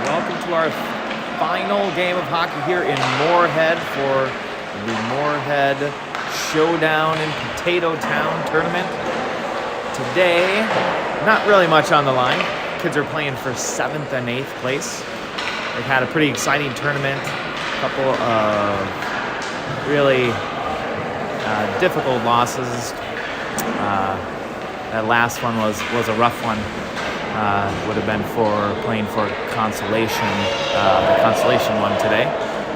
Welcome to our final game of hockey here in Moorhead for the Moorhead Showdown in Potato Town tournament. Today, not really much on the line. Kids are playing for 7th and 8th place. They've had a pretty exciting tournament. A couple of really difficult losses. That last one was a rough one. Would have been for playing for consolation, the consolation one today.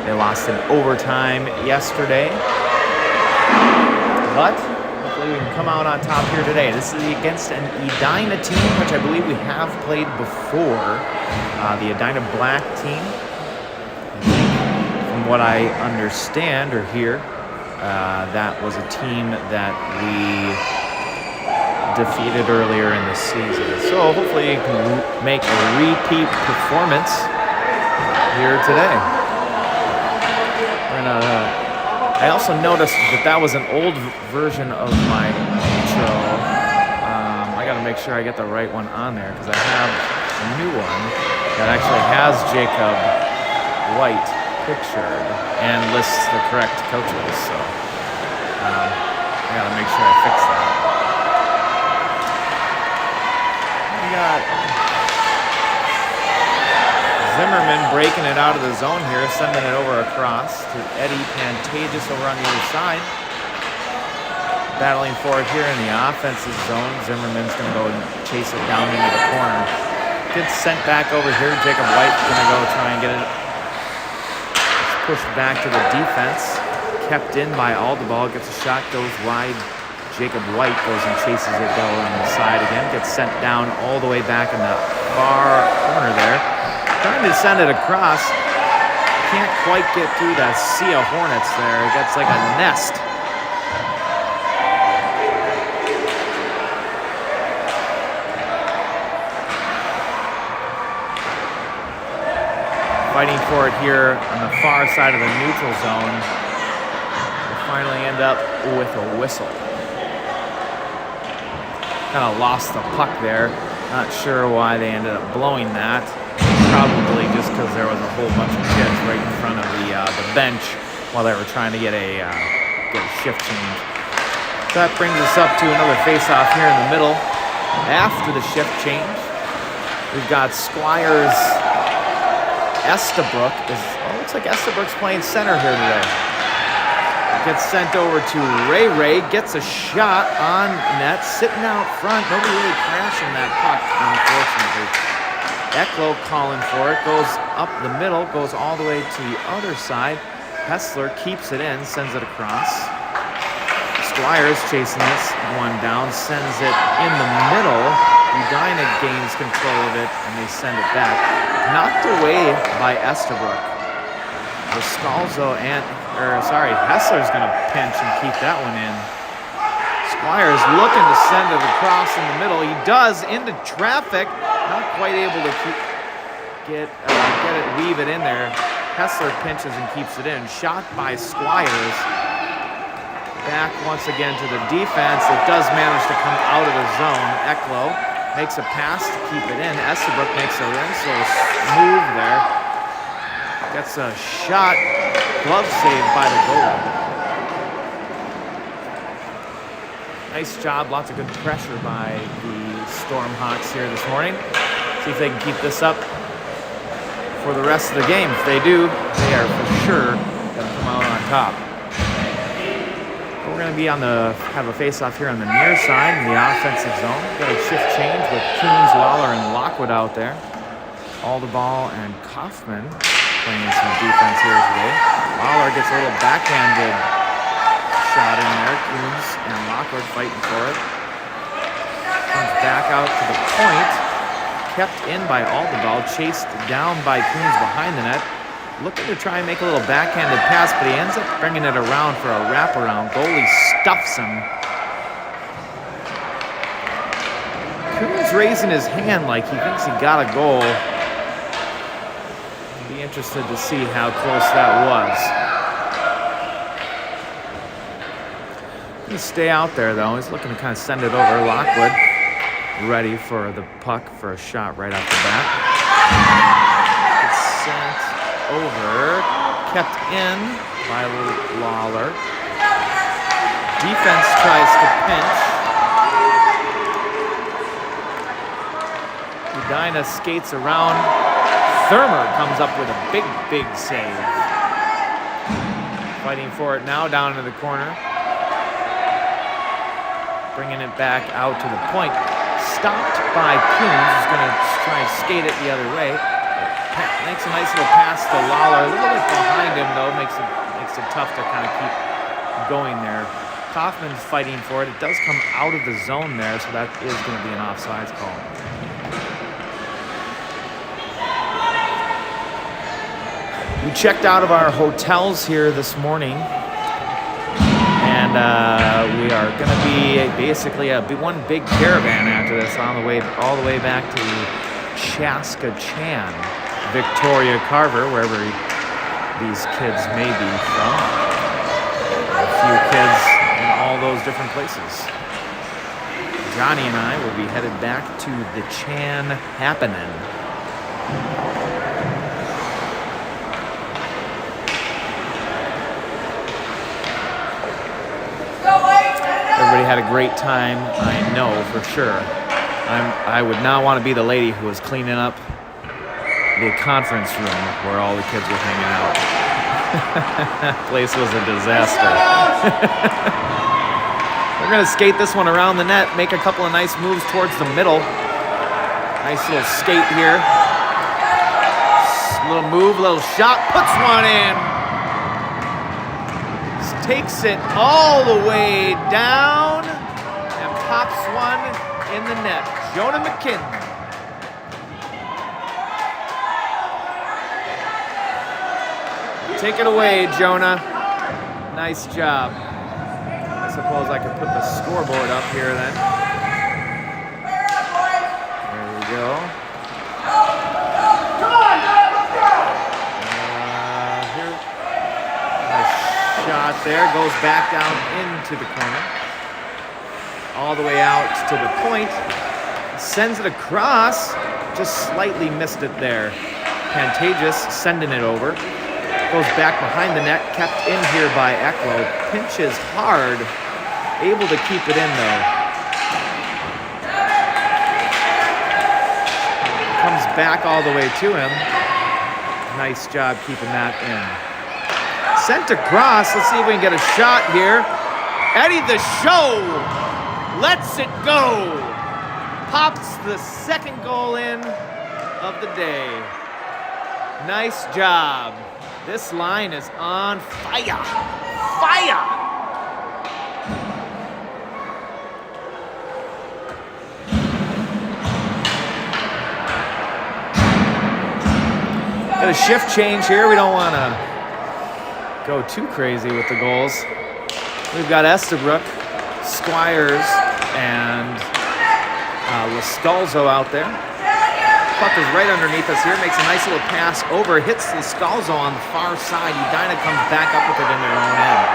They lost in overtime yesterday, but hopefully we can come out on top here today. This is against an Edina team, which I believe we have played before. The Edina Black team. I think, from what I understand or hear, that was a team that we defeated earlier in the season. So hopefully you can make a repeat performance here today. And I also noticed that was an old version of my intro. I gotta make sure I get the right one on there because I have a new one that actually has Jacob White pictured and lists the correct coaches. So I gotta make sure I fix that. Got Zimmerman breaking it out of the zone here, sending it over across to Eddie Pantages over on the other side. Battling for it here in the offensive zone. Zimmerman's going to go and chase it down into the corner. Gets sent back over here. Jacob White's going to go try and get it. It's pushed back to the defense. Kept in by Aldeball. Gets a shot, goes wide. Jacob White goes and chases it going inside again. Gets sent down all the way back in the far corner there. Trying to send it across. Can't quite get through that sea of hornets there. It gets like a nest. Fighting for it here on the far side of the neutral zone. We'll finally end up with a whistle. Kind of lost the puck there. Not sure why they ended up blowing that. Probably just because there was a whole bunch of kids right in front of the bench while they were trying to get a shift change. So that brings us up to another face-off here in the middle. After the shift change, we've got Squires. Estabrook looks like Estabrook's playing center here today. Gets sent over to Ray. Gets a shot on net, sitting out front. Nobody really crashing that puck, unfortunately. Ecklo calling for it, goes up the middle, goes all the way to the other side. Hessler keeps it in, sends it across. Squires chasing this one down, sends it in the middle. Edina gains control of it, and they send it back. Knocked away by Estabrook. Hessler's going to pinch and keep that one in. Squires looking to send it across in the middle. He does, into traffic. Not quite able to weave it in there. Hessler pinches and keeps it in. Shot by Squires. Back once again to the defense. It does manage to come out of the zone. Ecklo makes a pass to keep it in. Estabrook makes a move there. Gets a shot, glove saved by the goalie. Nice job, lots of good pressure by the Stormhawks here this morning. See if they can keep this up for the rest of the game. If they do, they are for sure going to come out on top. We're going to have a face-off here on the near side in the offensive zone. Got a shift change with Coons, Lawler, and Lockwood out there. Aldeball and Kaufman playing some defense here today. Lawler gets a little backhanded shot in there. Coons and Lockwood fighting for it. Comes back out to the point. Kept in by Aldeball. Chased down by Coons behind the net. Looking to try and make a little backhanded pass, but he ends up bringing it around for a wraparound. Goalie stuffs him. Coons raising his hand like he thinks he got a goal. Be interested to see how close that was. He's stay out there though. He's looking to kind of send it over. Lockwood ready for the puck for a shot right off the bat. It's sent over, kept in by Lawler. Defense tries to pinch. Edina skates around. Thermer comes up with a big, big save. Fighting for it now down into the corner. Bringing it back out to the point. Stopped by Coons, who's going to try and skate it the other way. Makes a nice little pass to Lawler. A little bit behind him, though. Makes it tough to kind of keep going there. Kaufman's fighting for it. It does come out of the zone there, so that is going to be an offsides call. We checked out of our hotels here this morning, and we are going to be basically one big caravan after this all the way back to CCHA, Victoria Carver, wherever these kids may be from. A few kids in all those different places. Johnny and I will be headed back to the Chan happening. Everybody had a great time, I know for sure. I would not want to be the lady who was cleaning up the conference room where all the kids were hanging out. That place was a disaster. We're going to skate this one around the net, make a couple of nice moves towards the middle. Nice little skate here. Little move, little shot, puts one in. Takes it all the way down and pops one in the net. Jonah McKinnon. Take it away, Jonah. Nice job. I suppose I could put the scoreboard up here then. There we go. Shot there, goes back down into the corner. All the way out to the point. Sends it across. Just slightly missed it there. Pantages sending it over. Goes back behind the net, kept in here by Eklo. Pinches hard. Able to keep it in though. Comes back all the way to him. Nice job keeping that in. Sent across. Let's see if we can get a shot here. Eddie the Show lets it go. Pops the second goal in of the day. Nice job. This line is on fire. Fire! Got a shift change here. We don't want to go too crazy with the goals. We've got Estabrook, Squires, and Lascalzo out there. Puck is right underneath us here. Makes a nice little pass over. Hits Lascalzo on the far side. Edina comes back up with it in their own end.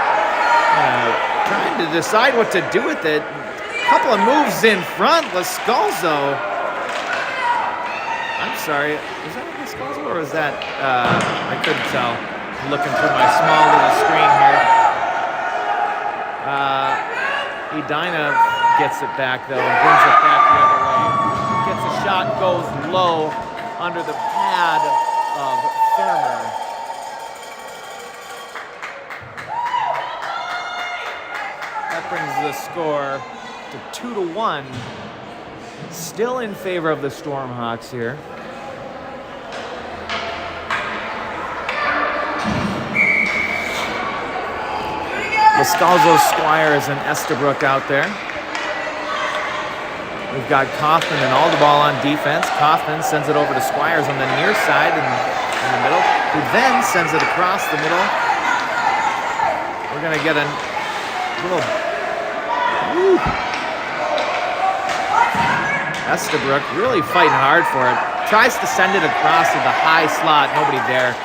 Trying to decide what to do with it. A couple of moves in front. Lascalzo. I'm sorry. Was that Lascalzo or was that? I couldn't tell. Looking through my small little screen here. Edina gets it back though and brings it back the other way. Gets a shot, goes low under the pad of Thermer. That brings the score to 2-1. Still in favor of the Stormhawks here. Lascalzo, Squires, and Estabrook out there. We've got Kaufman and all the ball on defense. Kaufman sends it over to Squires on the near side in the middle, who then sends it across the middle. We're going to get a little... Woo. Estabrook really fighting hard for it. Tries to send it across to the high slot. Nobody there.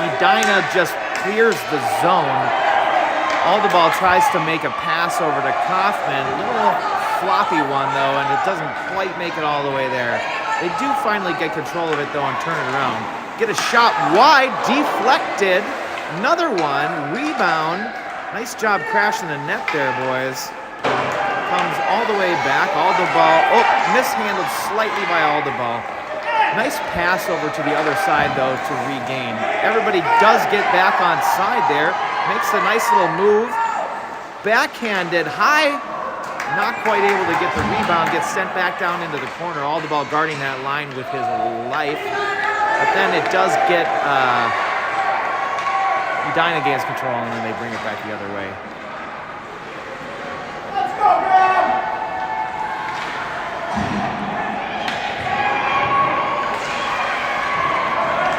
Edina just clears the zone. All the ball tries to make a pass over to Kaufman. A little floppy one, though, and it doesn't quite make it all the way there. They do finally get control of it, though, and turn it around. get a shot wide, deflected. Another one, rebound. Nice job crashing the net there, boys. Comes all the way back, Aldebal. Oh, mishandled slightly by Aldebal. Nice pass over to the other side, though, to regain. Everybody does get back on side there. Makes a nice little move. Backhanded high. Not quite able to get the rebound. Gets sent back down into the corner. Aldebal guarding that line with his life. But then it does get Edina gains control, and then they bring it back the other way. Let's go, Graham!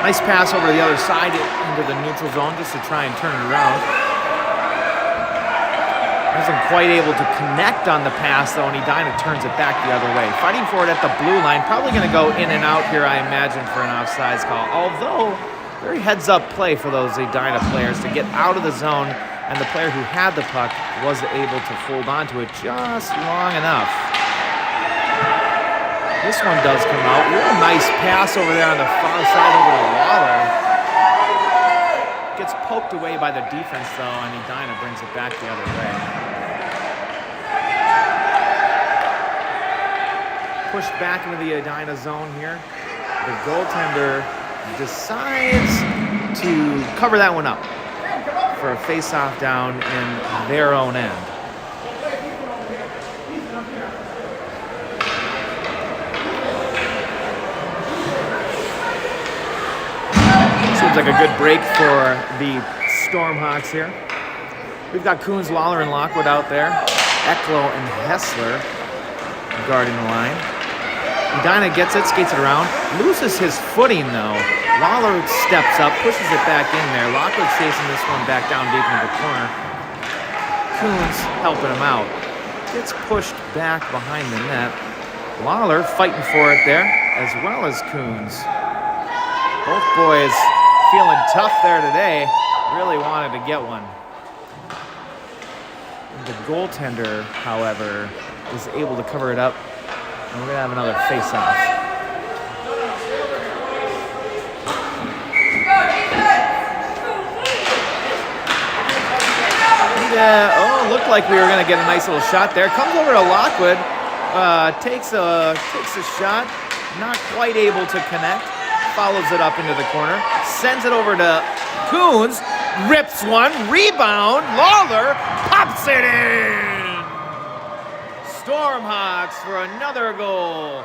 Nice pass over to the other side into the neutral zone just to try and turn it around. Wasn't quite able to connect on the pass, though, and Edina turns it back the other way. Fighting for it at the blue line. Probably going to go in and out here, I imagine, for an offsides call. Although, very heads-up play for those Edina players to get out of the zone, and the player who had the puck was able to hold on to it just long enough. This one does come out. Real nice pass over there on the far side over to Lawler. Gets poked away by the defense, though, and Edina brings it back the other way. Pushed back into the Edina zone here. The goaltender decides to cover that one up for a face-off down in their own end. Seems like a good break for the Stormhawks here. We've got Coons, Lawler, and Lockwood out there. Eklo and Hessler guarding the line. Edina gets it, skates it around, loses his footing though. Lawler steps up, pushes it back in there. Lockwood chasing this one back down deep into the corner. Coons helping him out. Gets pushed back behind the net. Lawler fighting for it there, as well as Coons. Both boys feeling tough there today. Really wanted to get one. The goaltender, however, is able to cover it up. And we're going to have another face-off. Looked like we were going to get a nice little shot there. Comes over to Lockwood. Takes a shot. Not quite able to connect. Follows it up into the corner. Sends it over to Coons. Rips one. Rebound. Lawler pops it in. Stormhawks for another goal.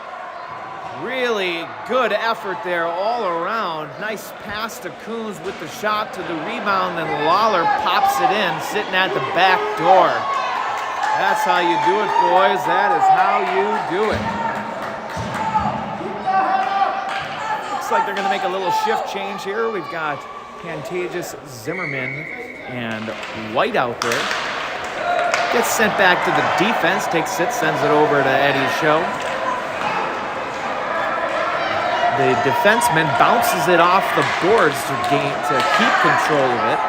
Really good effort there all around. Nice pass to Coons with the shot to the rebound, and Lawler pops it in, sitting at the back door. That's how you do it, boys. That is how you do it. Looks like they're going to make a little shift change here. We've got Pantages, Zimmerman, and White out there. Gets sent back to the defense, takes it, sends it over to Eddie's show. The defenseman bounces it off the boards to keep control of it.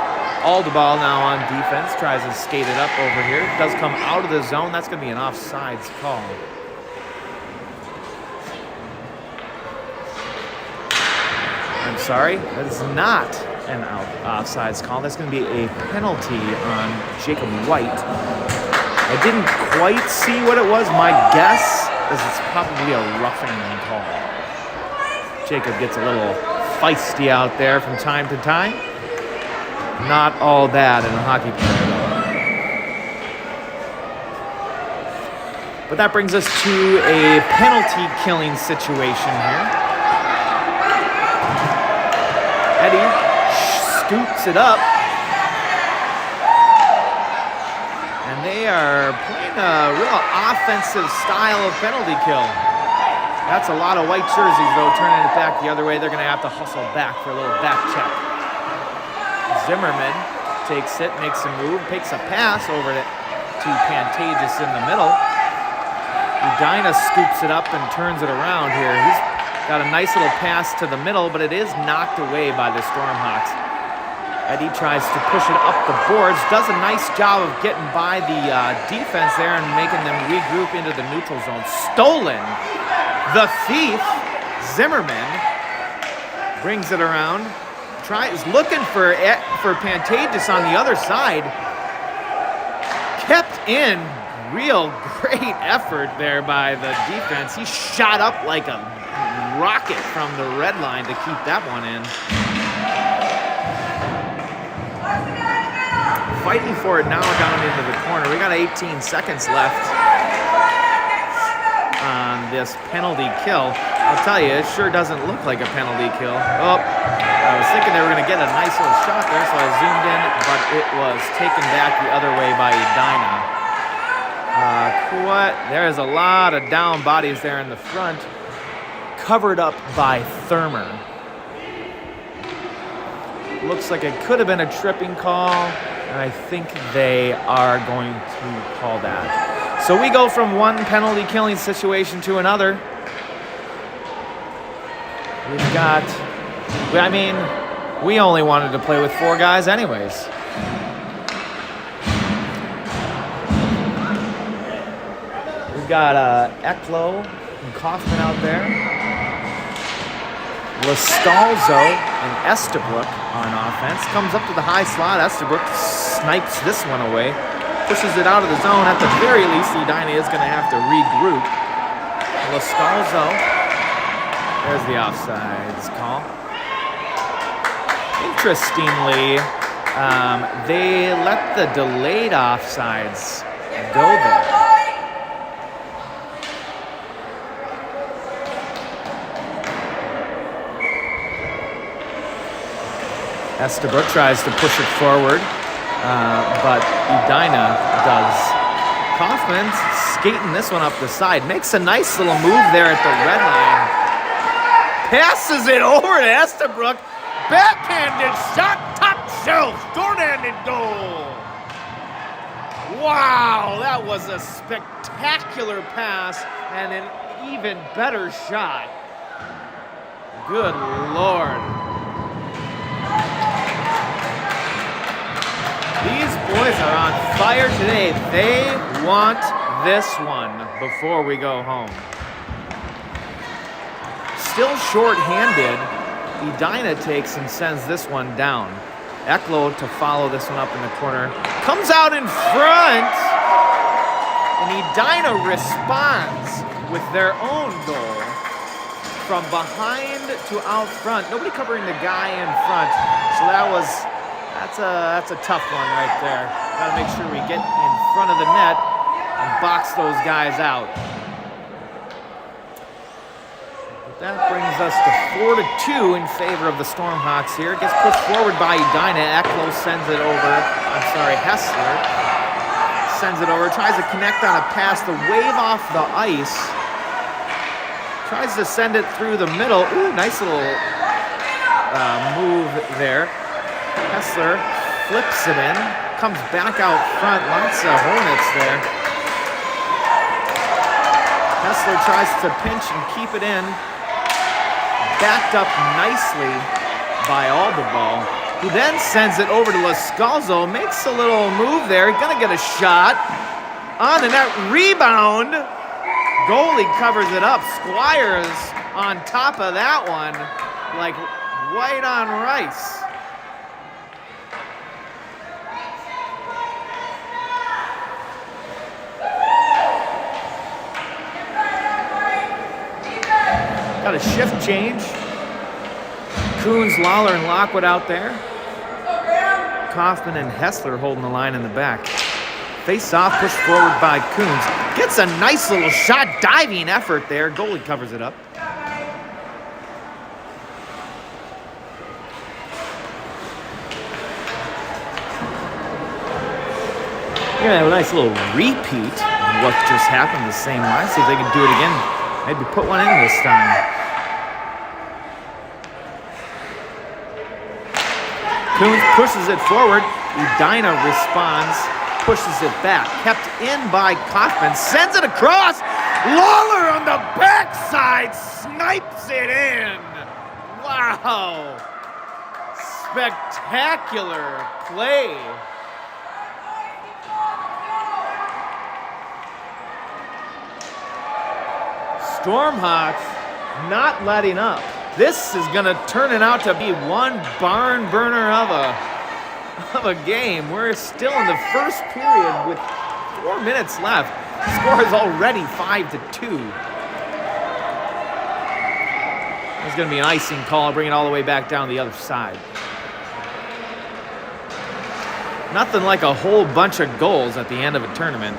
Aldebal now on defense, tries to skate it up over here. It does come out of the zone. That's going to be an offsides call. I'm sorry, that is not an offsides call. That's going to be a penalty on Jacob White. I didn't quite see what it was. My guess is it's probably a roughing call. Jacob gets a little feisty out there from time to time. Not all bad in a hockey player, though. But that brings us to a penalty-killing situation here. Eddie scoops it up. And they are playing a real offensive style of penalty kill. That's a lot of white jerseys, though, turning it back the other way. They're going to have to hustle back for a little back check. Zimmerman takes it, makes a move, takes a pass over to Pantages in the middle. Edina scoops it up and turns it around here. He's got a nice little pass to the middle, but it is knocked away by the Stormhawks. Eddie tries to push it up the boards, does a nice job of getting by the defense there and making them regroup into the neutral zone. Stolen. The thief, Zimmerman, Brings it around. Is looking for Pantages on the other side. Kept in. Real great effort there by the defense. He shot up like a rocket from the red line to keep that one in. Fighting for it now down into the corner. We got 18 seconds left on this penalty kill. I'll tell you, it sure doesn't look like a penalty kill. Oh, I was thinking they were going to get a nice little shot there, so I zoomed in, but it was taken back the other way by Edina. There's a lot of down bodies there in the front, covered up by Thermer. Looks like it could have been a tripping call, and I think they are going to call that. So we go from one penalty killing situation to another. We've got, I mean, we only wanted to play with 4 guys anyways. We've got Eklo and Kaufman out there. Lascalzo and Estabrook on offense. Comes up to the high slot. Estabrook snipes this one away. Pushes it out of the zone. At the very least, Edina is going to have to regroup. Lascalzo. There's the offsides call. Interestingly, they let the delayed offsides go there. Estabrook tries to push it forward, but Edina does. Kaufman skating this one up the side. Makes a nice little move there at the red line. Passes it over to Estabrook. Backhanded shot, top shelf, short-handed goal. Wow, that was a spectacular pass and an even better shot. Good Lord. These boys are on fire today. They want this one before we go home. Still short-handed, Edina takes and sends this one down. Eklo to follow this one up in the corner. Comes out in front, and Edina responds with their own goal. From behind to out front. Nobody covering the guy in front. So that's a tough one right there. Gotta make sure we get in front of the net and box those guys out. But that brings us to 4-2 in favor of the Stormhawks here. It gets pushed forward by Edina. Eklo sends it over. Hessler sends it over. Tries to connect on a pass. The wave off the ice. Tries to send it through the middle. Ooh, nice little move there. Hessler flips it in, comes back out front. Lots of Hornets there. Hessler tries to pinch and keep it in. Backed up nicely by Aldeball, who then sends it over to Lascalzo. Makes a little move there. Gonna get a shot on the net. Rebound. Goalie covers it up. Squires on top of that one like white on rice. Got a shift change. Coons, Lawler, and Lockwood out there. Kaufman and Hessler holding the line in the back. Face off, pushed forward by Coons. Gets a nice little shot, diving effort there. Goalie covers it up. We're gonna have a nice little repeat of what just happened the same way. See if they can do it again. Maybe put one in this time. Coons pushes it forward. Edina responds, pushes it back. Kept in by Kaufman, sends it across. Lawler on the backside snipes it in. Wow. Spectacular play. Stormhawks not letting up. This is going to turn it out to be one barn burner of a game. We're still in the first period with 4 minutes left. The score is already 5-2. There's going to be an icing call, bring it all the way back down the other side. Nothing like a whole bunch of goals at the end of a tournament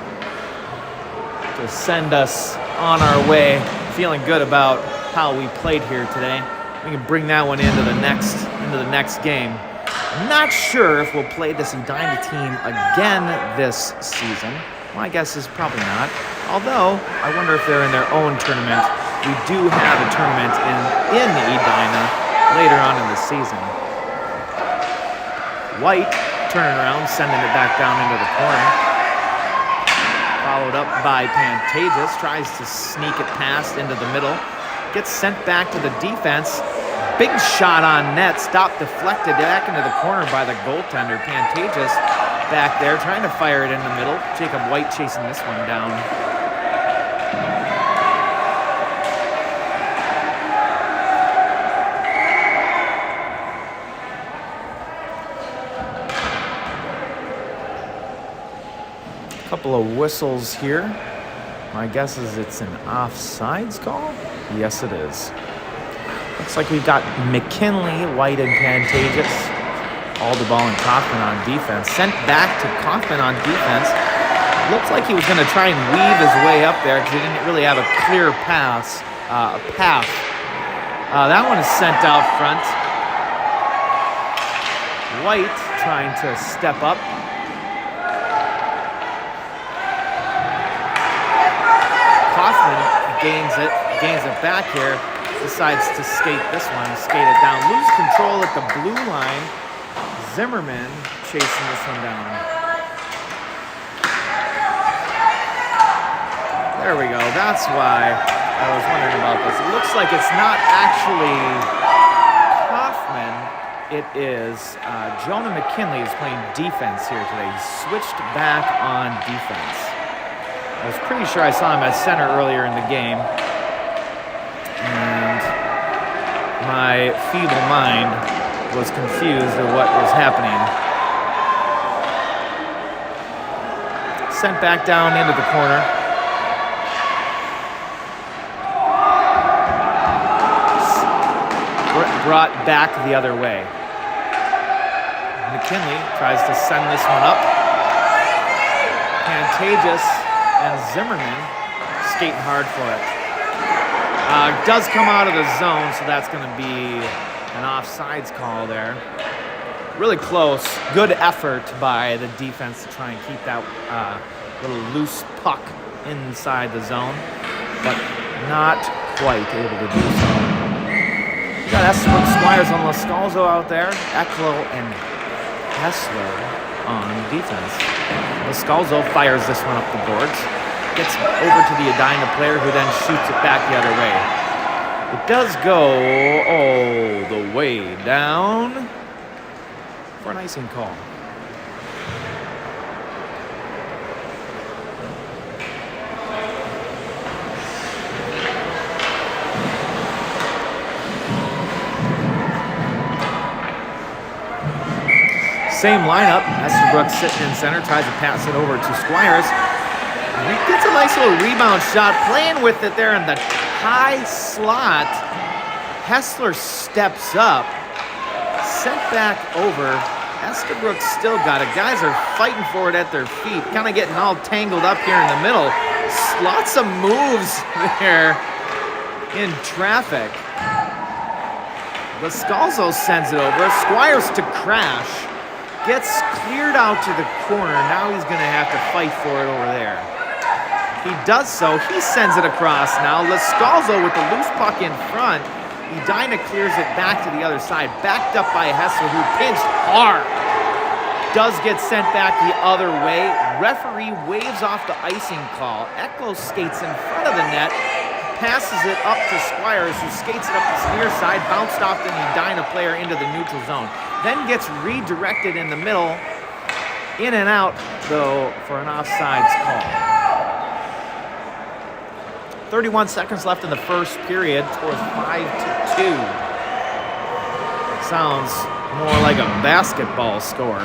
to send us on our way, feeling good about how we played here today. We can bring that one into the next game. I'm not sure if we'll play this Edina team again this season. My guess is probably not. Although, I wonder if they're in their own tournament. We do have a tournament in Edina later on in the season. White turning around, sending it back down into the corner. Followed up by Pantages, tries to sneak it past into the middle. Gets sent back to the defense. Big shot on net, stopped, deflected back into the corner by the goaltender. Pantages back there, trying to fire it in the middle. Jacob White chasing this one down. Couple of whistles here. My guess is it's an offsides call. Yes, it is. Looks like we've got McKinley, White, and Pantages. Aldeball and Kaufman on defense. Sent back to Kaufman on defense. Looks like he was going to try and weave his way up there because he didn't really have a clear path. That one is sent out front. White trying to step up. Kaufman gains it back here. Decides to skate this one, skate it down. Lose control at the blue line. Zimmerman chasing this one down. There we go. That's why I was wondering about this. It looks like it's not actually Kaufman. It is Jonah McKinley is playing defense here today. He switched back on defense. I was pretty sure I saw him at center earlier in the game. And my feeble mind was confused at what was happening. Sent back down into the corner. Brought back the other way. McKinley tries to send this one up. Pantages and Zimmerman skating hard for it. Does come out of the zone, so that's going to be an offsides call there. Really close. Good effort by the defense to try and keep that little loose puck inside the zone, but not quite able to do so. We got Estabrook, Squires, and Lascalzo out there. Ecklo and Hessler on defense. Lascalzo fires this one up the boards. Gets over to the Edina player who then shoots it back the other way. It does go all the way down for an icing call. Same lineup. Estabrook sitting in center, tries to pass it over to Squires. He gets a nice little rebound shot, playing with it there in the high slot. Hessler steps up, sent back over. Estabrook still got it. Guys are fighting for it at their feet, kind of getting all tangled up here in the middle. Lots of moves there in traffic. Lascalzo sends it over. Squires to Crash. Gets cleared out to the corner. Now he's going to have to fight for it over there. He does so. He sends it across now. Lascalzo with the loose puck in front. Edina clears it back to the other side. Backed up by Hessler, who pinched hard. Does get sent back the other way. Referee waves off the icing call. Ecklo skates in front of the net. Passes it up to Squires, who skates it up the near side. Bounced off the Edina player into the neutral zone. Then gets redirected in the middle. In and out, though, for an offsides call. 31 seconds left in the first period. Score 5-2. sounds more like a basketball score.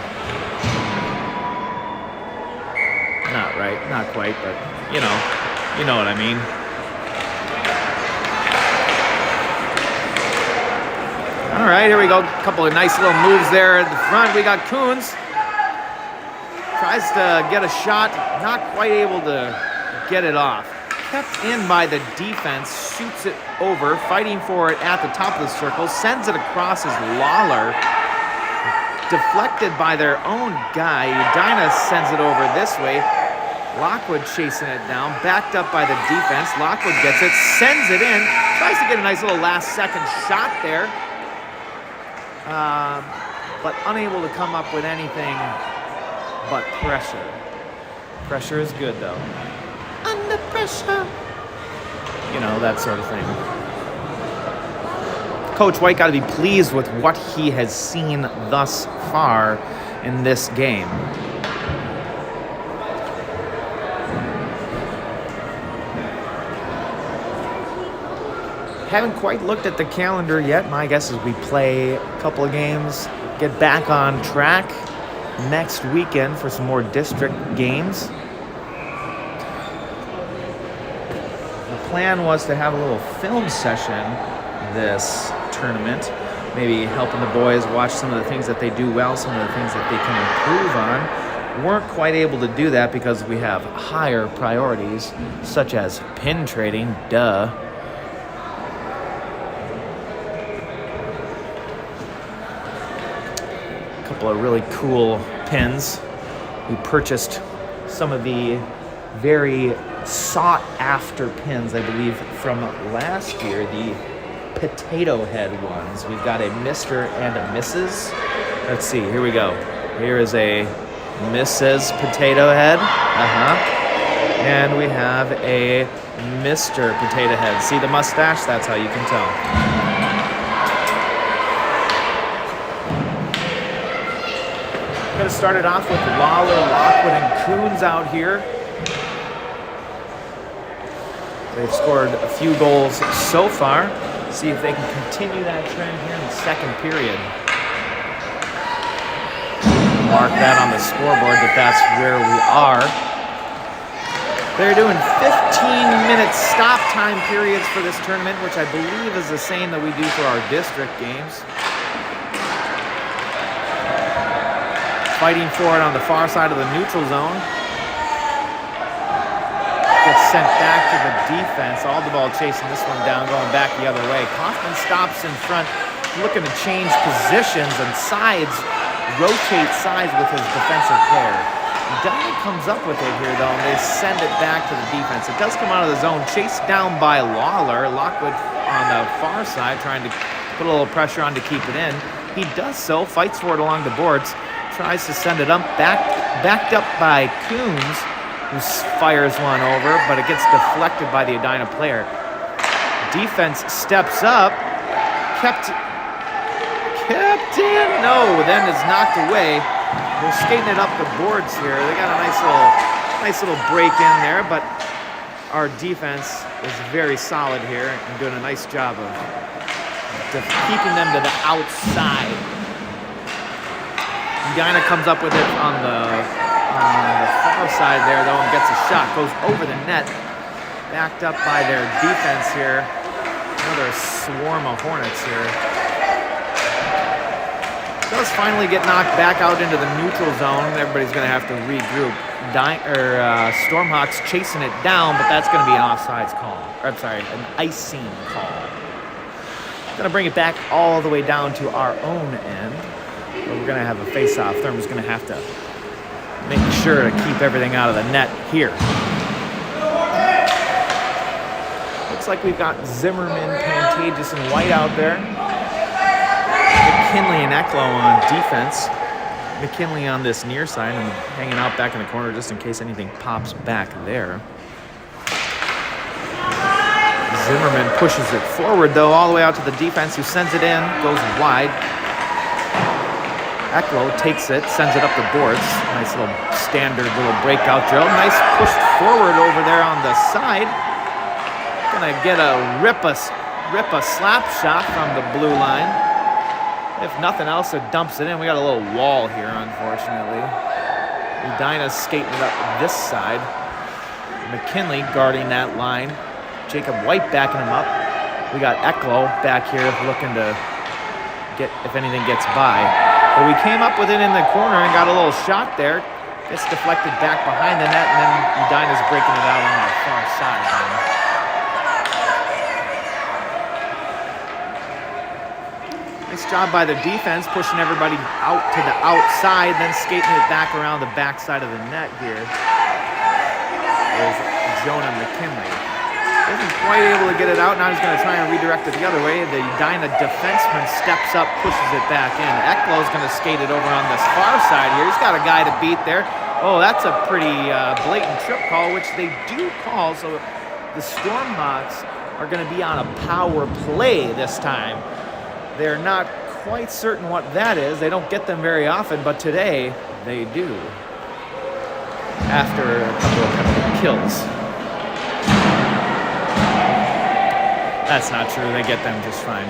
Not right, not quite, but you know what I mean. All right, here we go. A couple of nice little moves there at the front. We got Coons. Tries to get a shot, not quite able to get it off. Kept in by the defense, shoots it over, fighting for it at the top of the circle, sends it across as Lawler. Deflected by their own guy. Edina sends it over this way. Lockwood chasing it down, backed up by the defense. Lockwood gets it, sends it in, tries to get a nice little last-second shot there, but unable to come up with anything but pressure. Pressure is good, though. Under pressure. You know, that sort of thing. Coach White got to be pleased with what he has seen thus far in this game. Haven't quite looked at the calendar yet. My guess is we play a couple of games, get back on track next weekend for some more district games. The plan was to have a little film session this tournament, maybe helping the boys watch some of the things that they do well, some of the things that they can improve on. Weren't quite able to do that because we have higher priorities, such as pin trading, duh. A couple of really cool pins. We purchased some of the very sought-after pins, I believe, from last year, the potato head ones. We've got a Mr. and a Mrs. Let's see, here we go. Here is a Mrs. Potato Head. And we have a Mr. Potato Head. See the mustache? That's how you can tell. I'm going to start it off with Lawler, Lockwood, and Coons out here. They've scored a few goals so far. See if they can continue that trend here in the second period. Mark that on the scoreboard that's where we are. They're doing 15-minute stop time periods for this tournament, which I believe is the same that we do for our district games. Fighting for it on the far side of the neutral zone. Gets sent back to the defense. All the ball chasing this one down, going back the other way. Kaufman stops in front, looking to change positions and sides, rotate sides with his defensive player. Edina comes up with it here, though, and they send it back to the defense. It does come out of the zone, chased down by Lawler. Lockwood on the far side, trying to put a little pressure on to keep it in. He does so, fights for it along the boards, tries to send it up, backed up by Coons, who fires one over, but it gets deflected by the Edina player. Defense steps up, kept in, no, then is knocked away. They're skating it up the boards here. They got a nice little break in there, but our defense is very solid here and doing a nice job of keeping them to the outside. Edina comes up with it on the far side there, though, and gets a shot. Goes over the net. Backed up by their defense here. Another swarm of Hornets here. Does finally get knocked back out into the neutral zone. Everybody's going to have to regroup. Stormhawks chasing it down, but that's going to be an offsides call. Or, I'm sorry, an icing call. Going to bring it back all the way down to our own end. But we're going to have a face-off. Thurman's going to have to make sure to keep everything out of the net here. Looks like we've got Zimmerman, Pantages, and White out there. McKinley and Ecklow on defense. McKinley on this near side and hanging out back in the corner just in case anything pops back there. Zimmerman pushes it forward, though, all the way out to the defense, who sends it in, goes wide. Ecklow takes it, sends it up the boards. Nice little standard little breakout drill. Nice push forward over there on the side. Gonna get a rip a slap shot from the blue line. If nothing else, it dumps it in. We got a little wall here, unfortunately. Edina's skating it up this side. McKinley guarding that line. Jacob White backing him up. We got Eklo back here looking to get if anything gets by. But we came up with it in the corner and got a little shot there. Gets deflected back behind the net, and then Edina's breaking it out on the far side. Nice job by the defense, pushing everybody out to the outside, then skating it back around the backside of the net here. There's Jonah McKinley. Wasn't quite able to get it out. Now he's going to try and redirect it the other way. The Edina defenseman steps up, pushes it back in. Eklo's going to skate it over on this far side here. He's got a guy to beat there. Oh, that's a pretty blatant trip call, which they do call. So the Stormhawks are going to be on a power play this time. They're not quite certain what that is. They don't get them very often, but today they do. After a couple of penalty kills. That's not true. They get them just fine.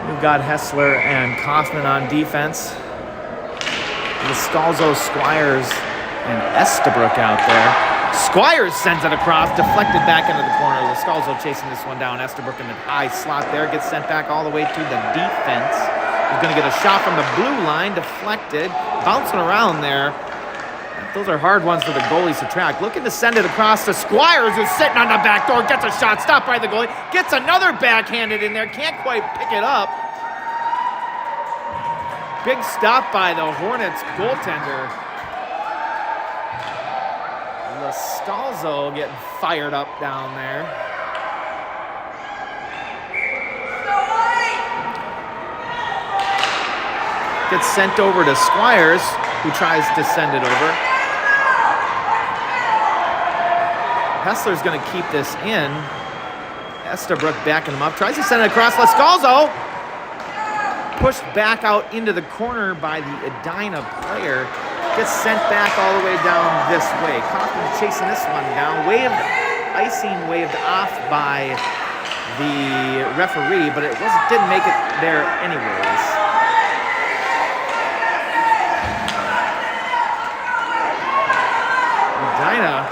We've got Hessler and Kaufman on defense. Scalzo, Squires, and Estabrook out there. Squires sends it across, deflected back into the corner. Scalzo chasing this one down. Estabrook in the high slot there. Gets sent back all the way to the defense. He's going to get a shot from the blue line. Deflected. Bouncing around there. Those are hard ones for the goalies to track. Looking to send it across to Squires, who's sitting on the back door. Gets a shot. Stopped by the goalie. Gets another backhanded in there. Can't quite pick it up. Big stop by the Hornets goaltender. Scalzo getting fired up down there. Gets sent over to Squires, who tries to send it over. Hessler's going to keep this in. Estabrook backing him up. Tries to send it across. Scalzo pushed back out into the corner by the Edina player. Gets sent back all the way down this way. Kaufman chasing this one down. Icing waved off by the referee, but didn't make it there anyways. Edina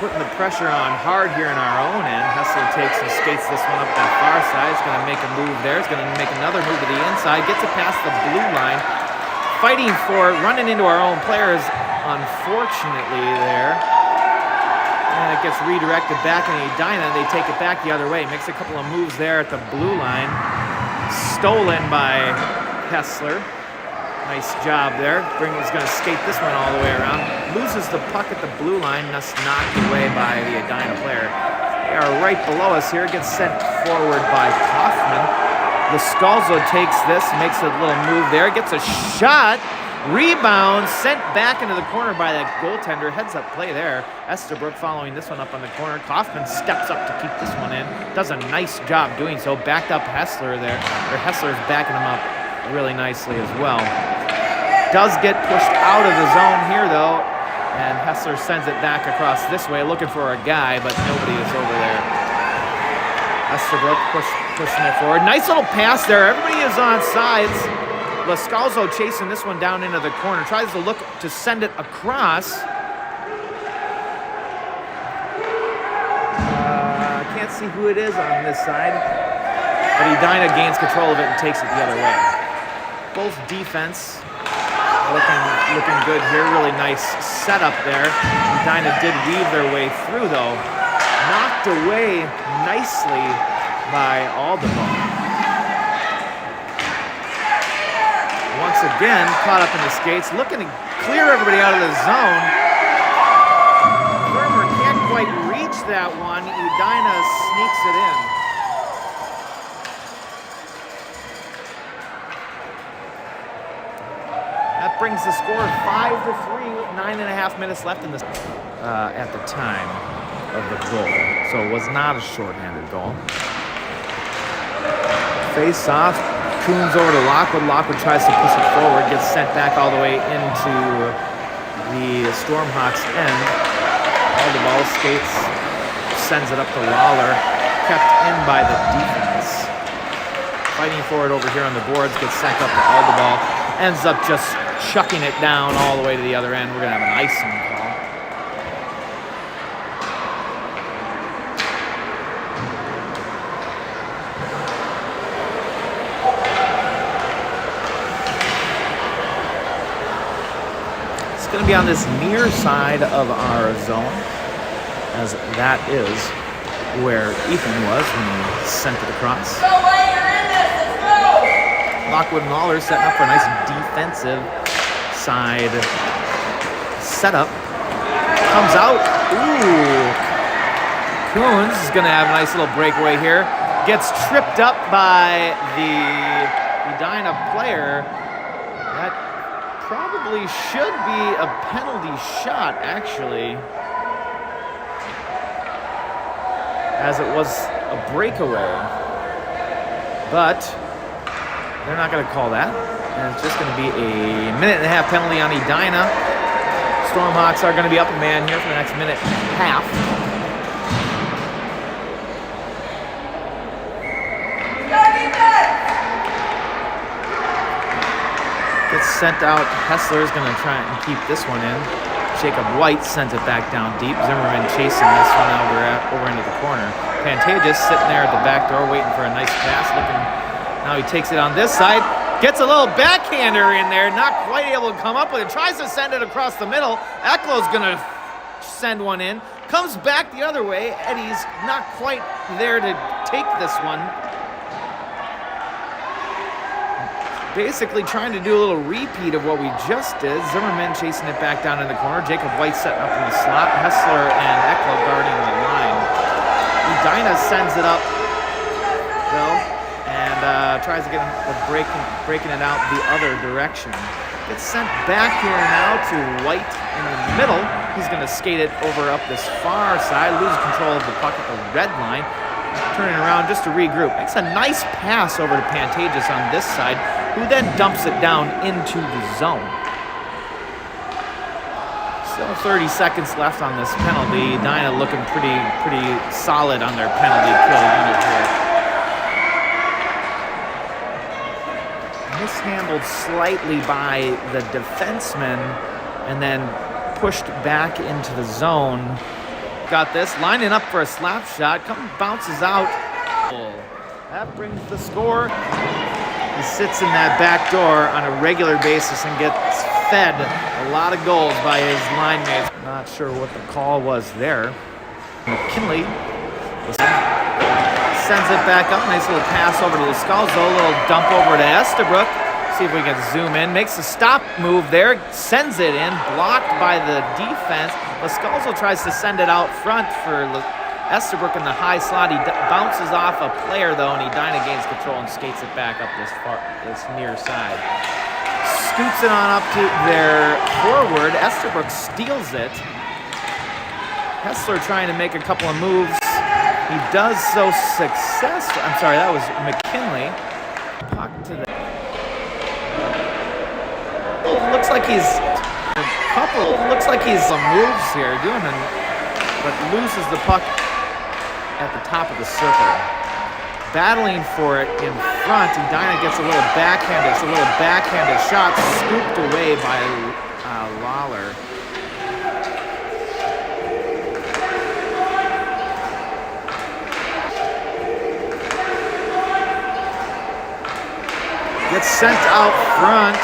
putting the pressure on hard here in our own end. Hessler takes and skates this one up that far side. He's going to make a move there. He's going to make another move to the inside. Gets it past the blue line. Fighting for it, running into our own players, unfortunately there. And it gets redirected back in Edina. They take it back the other way. Makes a couple of moves there at the blue line. Stolen by Hessler. Nice job there. Is going to skate this one all the way around. Loses the puck at the blue line, thus knocked away by the Edina player. They are right below us here. Gets sent forward by Kaufman. Scalzo takes this, makes a little move there, gets a shot, rebound, sent back into the corner by that goaltender. Heads up play there. Estabrook following this one up on the corner. Kaufman steps up to keep this one in. Does a nice job doing so. Backed up Hessler there. Hessler's backing him up really nicely as well. Does get pushed out of the zone here though, and Hessler sends it back across this way, looking for a guy, but nobody is over there. Estabrook pushing it forward. Nice little pass there. Everybody is on sides. Scalzo chasing this one down into the corner. Tries to look to send it across. Can't see who it is on this side. But Edina gains control of it and takes it the other way. Both defense looking good here. Really nice setup there. Edina did weave their way through though. Knocked away nicely by Alderman. Once again, caught up in the skates, looking to clear everybody out of the zone. Vermer can't quite reach that one. Edina sneaks it in. That brings the score 5-3 with 9.5 minutes left in this at the time of the goal. So it was not a shorthanded goal. Face off. Coons over to Lockwood. Lockwood tries to push it forward. Gets sent back all the way into the Stormhawks' end. All the ball skates sends it up to Lawler, kept in by the defense. Fighting for it over here on the boards, gets sent up to Aldeball, ends up just chucking it down all the way to the other end. We're going to have an icing call. It's going to be on this near side of our zone, as that is where Ethan was when he sent it across. Lockwood and Lawler setting up for a nice defensive side setup. Comes out. Ooh. Coons is going to have a nice little breakaway here. Gets tripped up by the Edina player. That probably should be a penalty shot, actually, as it was a breakaway. But they're not going to call that. And it's just going to be a minute-and-a-half penalty on Edina. Stormhawks are going to be up a man here for the next minute and a half. Gets sent out. Hessler is going to try and keep this one in. Jacob White sends it back down deep. Zimmerman chasing this one over into the corner. Pantages sitting there at the back door waiting for a nice pass. Now he takes it on this side. Gets a little backhander in there. Not quite able to come up with it. Tries to send it across the middle. Eklow's going to send one in. Comes back the other way. Eddie's not quite there to take this one. Basically trying to do a little repeat of what we just did. Zimmerman chasing it back down in the corner. Jacob White setting up in the slot. Hessler and Eklow guarding the line. Edina sends it up, though, and tries to get the breaking it out the other direction. Gets sent back here now to White in the middle. He's going to skate it over up this far side, loses control of the puck at the red line, turning around just to regroup. Makes a nice pass over to Pantages on this side, who then dumps it down into the zone. Still 30 seconds left on this penalty. Edina looking pretty solid on their penalty kill unit here. Mishandled slightly by the defenseman and then pushed back into the zone. Got this, lining up for a slap shot, bounces out. That brings the score. He sits in that back door on a regular basis and gets fed a lot of goals by his line mates. Not sure what the call was there. McKinley sends it back up. Nice little pass over to Lascalzo. A little dump over to Estabrook. See if we can zoom in. Makes a stop move there. Sends it in. Blocked by the defense. Lascalzo tries to send it out front for Estabrook in the high slot. He bounces off a player, though, and Edina gains control and skates it back up this near side. Scoots it on up to their forward. Estabrook steals it. Hessler trying to make a couple of moves. He does so successfully. I'm sorry, that was McKinley. Puck to the... Looks like he's some moves here but loses the puck at the top of the circle. Battling for it in front. Edina gets a little backhanded. It's a little backhanded shot scooped away by Lawler. Gets sent out front.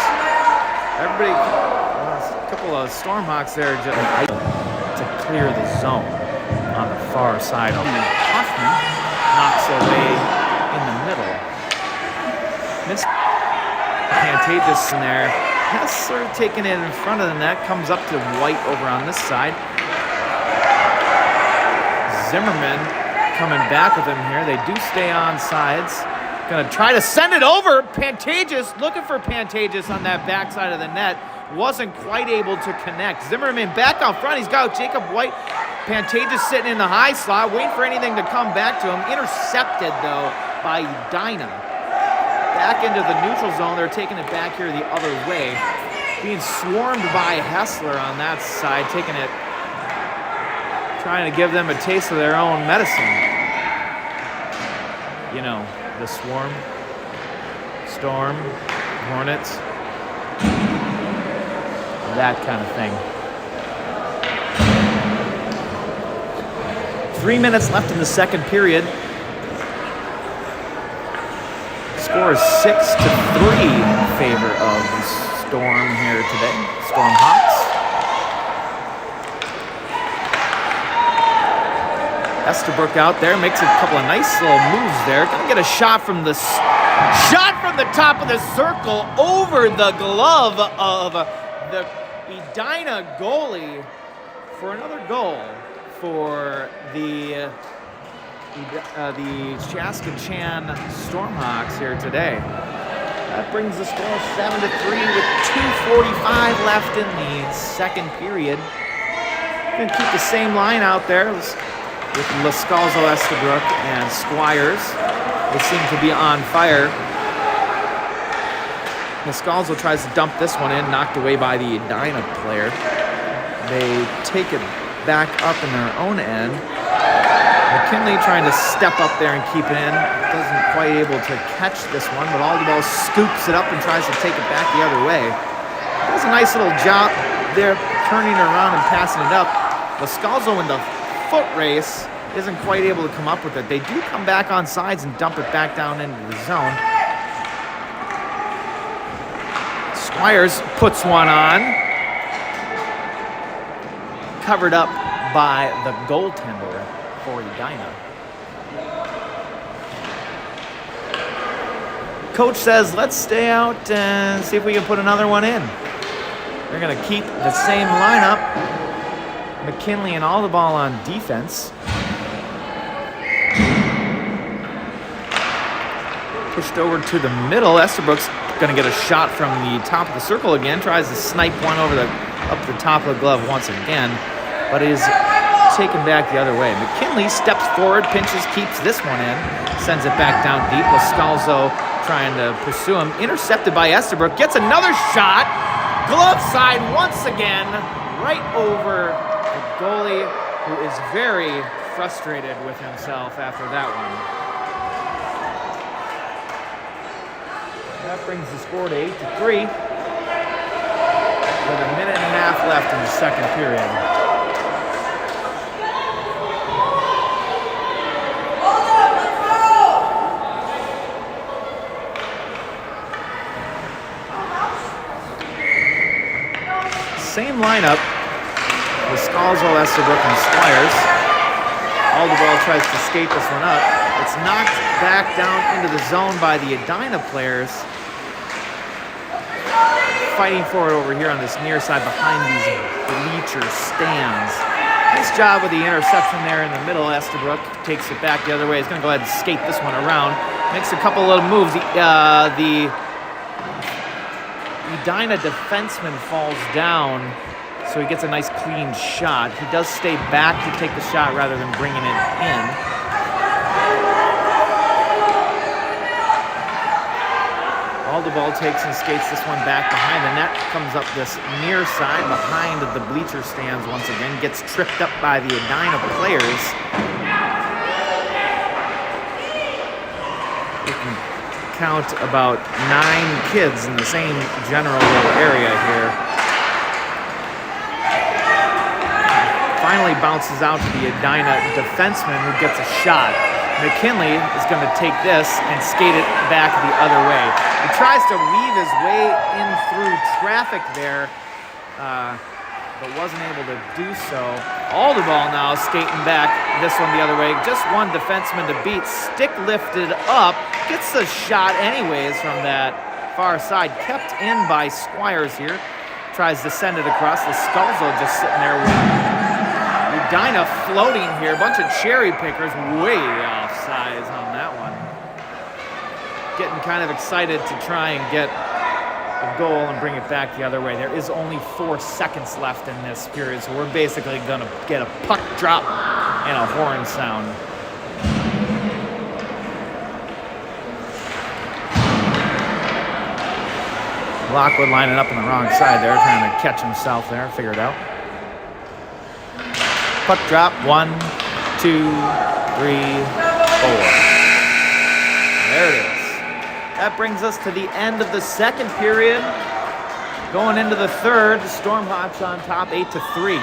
Everybody, a couple of Stormhawks there just to clear the zone on the far side. Hoffman knocks away in the middle. Pantages in there. Hessler taking it in front of the net. Comes up to White over on this side. Zimmerman coming back with him here. They do stay on sides. Gonna try to send it over. Pantages, looking for Pantages on that backside of the net. Wasn't quite able to connect. Zimmerman back out front. He's got Jacob White. Pantages sitting in the high slot, waiting for anything to come back to him. Intercepted, though, by Edina. Back into the neutral zone. They're taking it back here the other way. Being swarmed by Hessler on that side, taking it trying to give them a taste of their own medicine. You know, the swarm, storm, hornets, that kind of thing. 3 minutes left in the second period. Score is 6-3 in favor of the Storm here today. Storm Hawks. Estabrook out there makes a couple of nice little moves there. Gonna get a shot from the top of the circle over the glove of the Edina goalie for another goal for the CCHA Stormhawks here today. That brings the score 7-3 with 2:45 left in the second period. Gonna keep the same line out there with Lascalzo, Estabrook, and Squires. They seem to be on fire. Lascalzo tries to dump this one in, knocked away by the Edina player. They take it back up in their own end. McKinley trying to step up there and keep it in. Doesn't quite able to catch this one, but Aldeball scoops it up and tries to take it back the other way. Does a nice little job there, turning it around and passing it up. Lascalzo in the foot race isn't quite able to come up with it. They do come back on sides and dump it back down into the zone. Squires puts one on. Covered up by the goaltender for Edina. Coach says, let's stay out and see if we can put another one in. They're going to keep the same lineup. McKinley and Aldeball on defense. Pushed over to the middle. Estabrook's going to get a shot from the top of the circle again. Tries to snipe one up the top of the glove once again, but is taken back the other way. McKinley steps forward, pinches, keeps this one in, sends it back down deep. Lascalzo trying to pursue him. Intercepted by Estabrook. Gets another shot. Glove side once again, right over the goalie, who is very frustrated with himself after that one. That brings the score to 8-3 with a minute and a half left in the second period. Same lineup. Lascalzo, Estabrook, and Squires. Aldeball tries to skate this one up. It's knocked back down into the zone by the Edina players. Fighting for it over here on this near side behind these bleacher stands. Nice job with the interception there in the middle. Estabrook takes it back the other way. He's going to go ahead and skate this one around. Makes a couple little moves. The Edina defenseman falls down, so he gets a nice clean shot. He does stay back to take the shot rather than bringing it in. Aldeball takes and skates this one back behind the net. Comes up this near side behind the bleacher stands once again. Gets tripped up by the Edina players. You can count about 9 kids in the same general little area here. Finally bounces out to the Edina defenseman, who gets a shot. McKinley is going to take this and skate it back the other way. He tries to weave his way in through traffic there, but wasn't able to do so. Aldeball now skating back this one the other way. Just one defenseman to beat. Stick lifted up. Gets the shot anyways from that far side. Kept in by Squires here. Tries to send it across. Lascalzo just sitting there with Edina floating here. A bunch of cherry pickers way off size on that one. Getting kind of excited to try and get a goal and bring it back the other way. There is only 4 seconds left in this period, so we're basically going to get a puck drop and a horn sound. Lockwood lining up on the wrong side there, trying to catch himself there, figure it out. puck drop. 1, 2, 3, 4. There it is. That brings us to the end of the second period. Going into the third, the Stormhawks on top 8-3.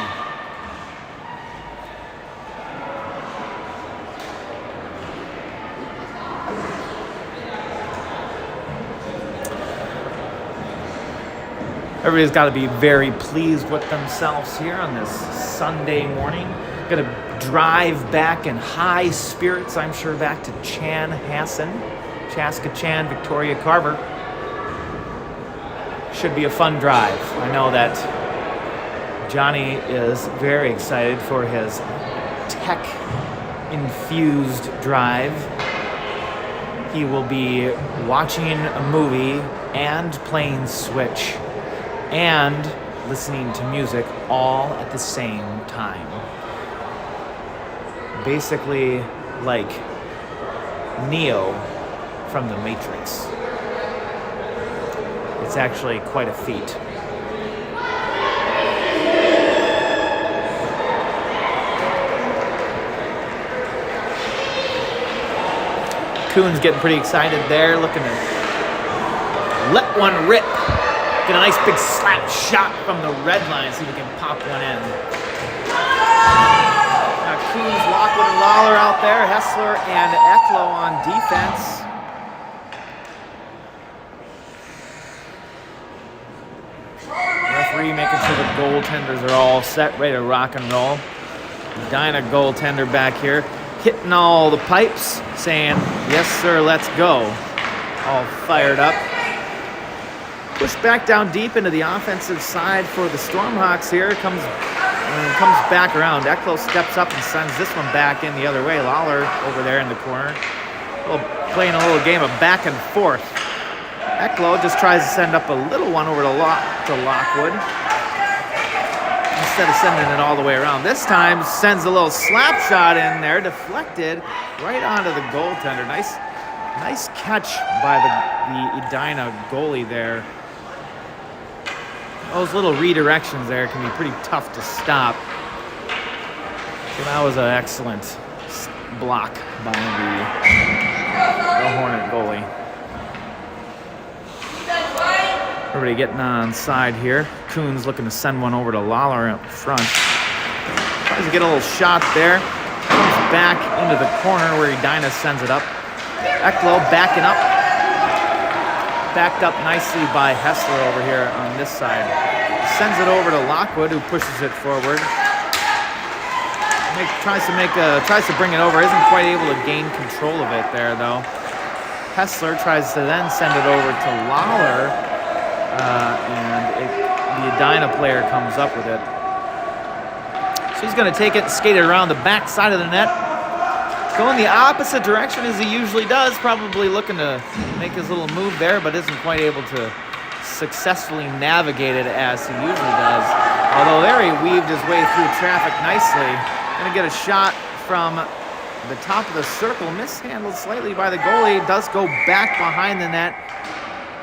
Everybody's got to be very pleased with themselves here on this Sunday morning. Going to drive back in high spirits, I'm sure, back to Chanhassen, Chaska-Chan, Victoria Carver. Should be a fun drive. I know that Johnny is very excited for his tech-infused drive. He will be watching a movie and playing Switch and listening to music all at the same time. Basically like Neo from the Matrix. It's actually quite a feat. Coon's getting pretty excited there, looking to let one rip. Get a nice big slap shot from the red line, see if we can pop one in. Now Coons, Lockwood, and Lawler out there. Hessler and Eklo on defense. Referee making sure the goaltenders are all set, ready to rock and roll. Edina goaltender back here, hitting all the pipes, saying, "Yes, sir, let's go." All fired up. Pushed back down deep into the offensive side for the Stormhawks here. Comes back around. Eklo steps up and sends this one back in the other way. Lawler over there in the corner. Playing a little game of back and forth. Eklo just tries to send up a little one over to Lockwood. Instead of sending it all the way around. This time sends a little slap shot in there, deflected right onto the goaltender. Nice catch by the Edina goalie there. Those little redirections there can be pretty tough to stop. So that was an excellent block by the Hornet goalie. Everybody getting on side here. Coons looking to send one over to Lawler up front. Tries to get a little shot there. Comes back into the corner where Edina sends it up. Eklo backing up. Backed up nicely by Hessler over here on this side. Sends it over to Lockwood, who pushes it forward. Tries to bring it over. Isn't quite able to gain control of it there, though. Hessler tries to then send it over to Lawler, the Edina player comes up with it. So he's going to take it and skate it around the back side of the net. Going the opposite direction as he usually does, probably looking to make his little move there, but isn't quite able to successfully navigate it as he usually does. Although there he weaved his way through traffic nicely. Gonna get a shot from the top of the circle, mishandled slightly by the goalie. Does go back behind the net.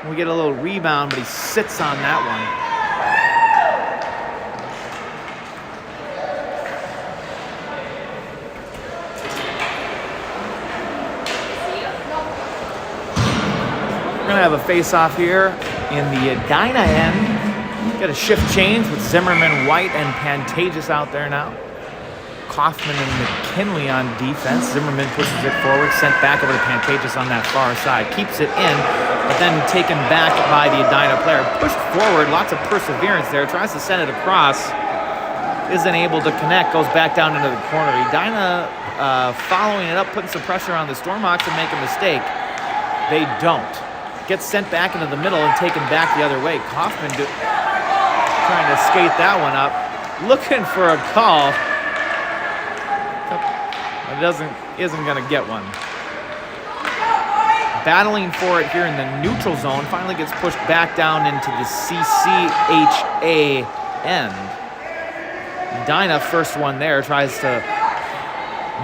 We get a little rebound, but he sits on that one. We're gonna have a face-off here in the Edina end. Got a shift change with Zimmerman, White, and Pantages out there now. Kaufman and McKinley on defense. Zimmerman pushes it forward, sent back over to Pantages on that far side. Keeps it in, but then taken back by the Edina player. Pushed forward, lots of perseverance there. Tries to send it across. Isn't able to connect, goes back down into the corner. Edina following it up, putting some pressure on the Stormhawks to make a mistake. They don't. Gets sent back into the middle and taken back the other way. Kaufman trying to skate that one up. Looking for a call. But isn't going to get one. Battling for it here in the neutral zone. Finally gets pushed back down into the CCHA end. Edina, first one there, tries to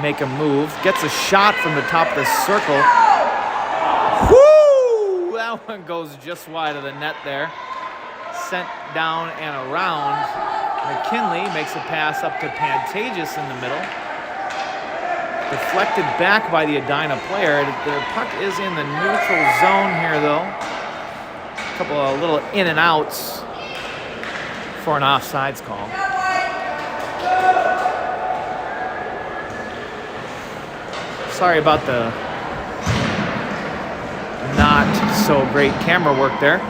make a move. Gets a shot from the top of the circle. That one goes just wide of the net there. Sent down and around. McKinley makes a pass up to Pantages in the middle. Deflected back by the Edina player. The puck is in the neutral zone here, though. A couple of little in and outs for an offsides call. Sorry about the not so great camera work there.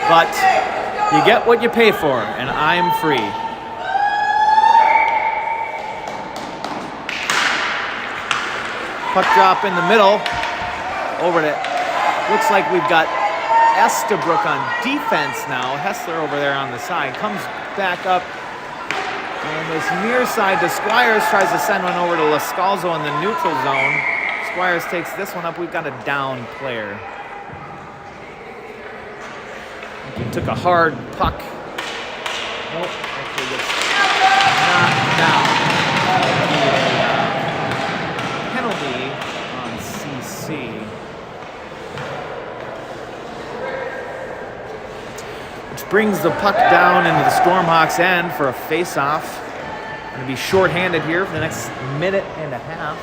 But you get what you pay for, and I'm free. Puck drop in the middle. Over to, looks like we've got Estabrook on defense now. Hessler over there on the side. Comes back up on this near side to Squires. Tries to send one over to Lascalzo in the neutral zone. Squires takes this one up. We've got a down player. He took a hard puck. Nope, actually gets knocked down. Penalty on CC. Which brings the puck down into the Stormhawks' end for a face-off. Going to be shorthanded here for the next minute and a half.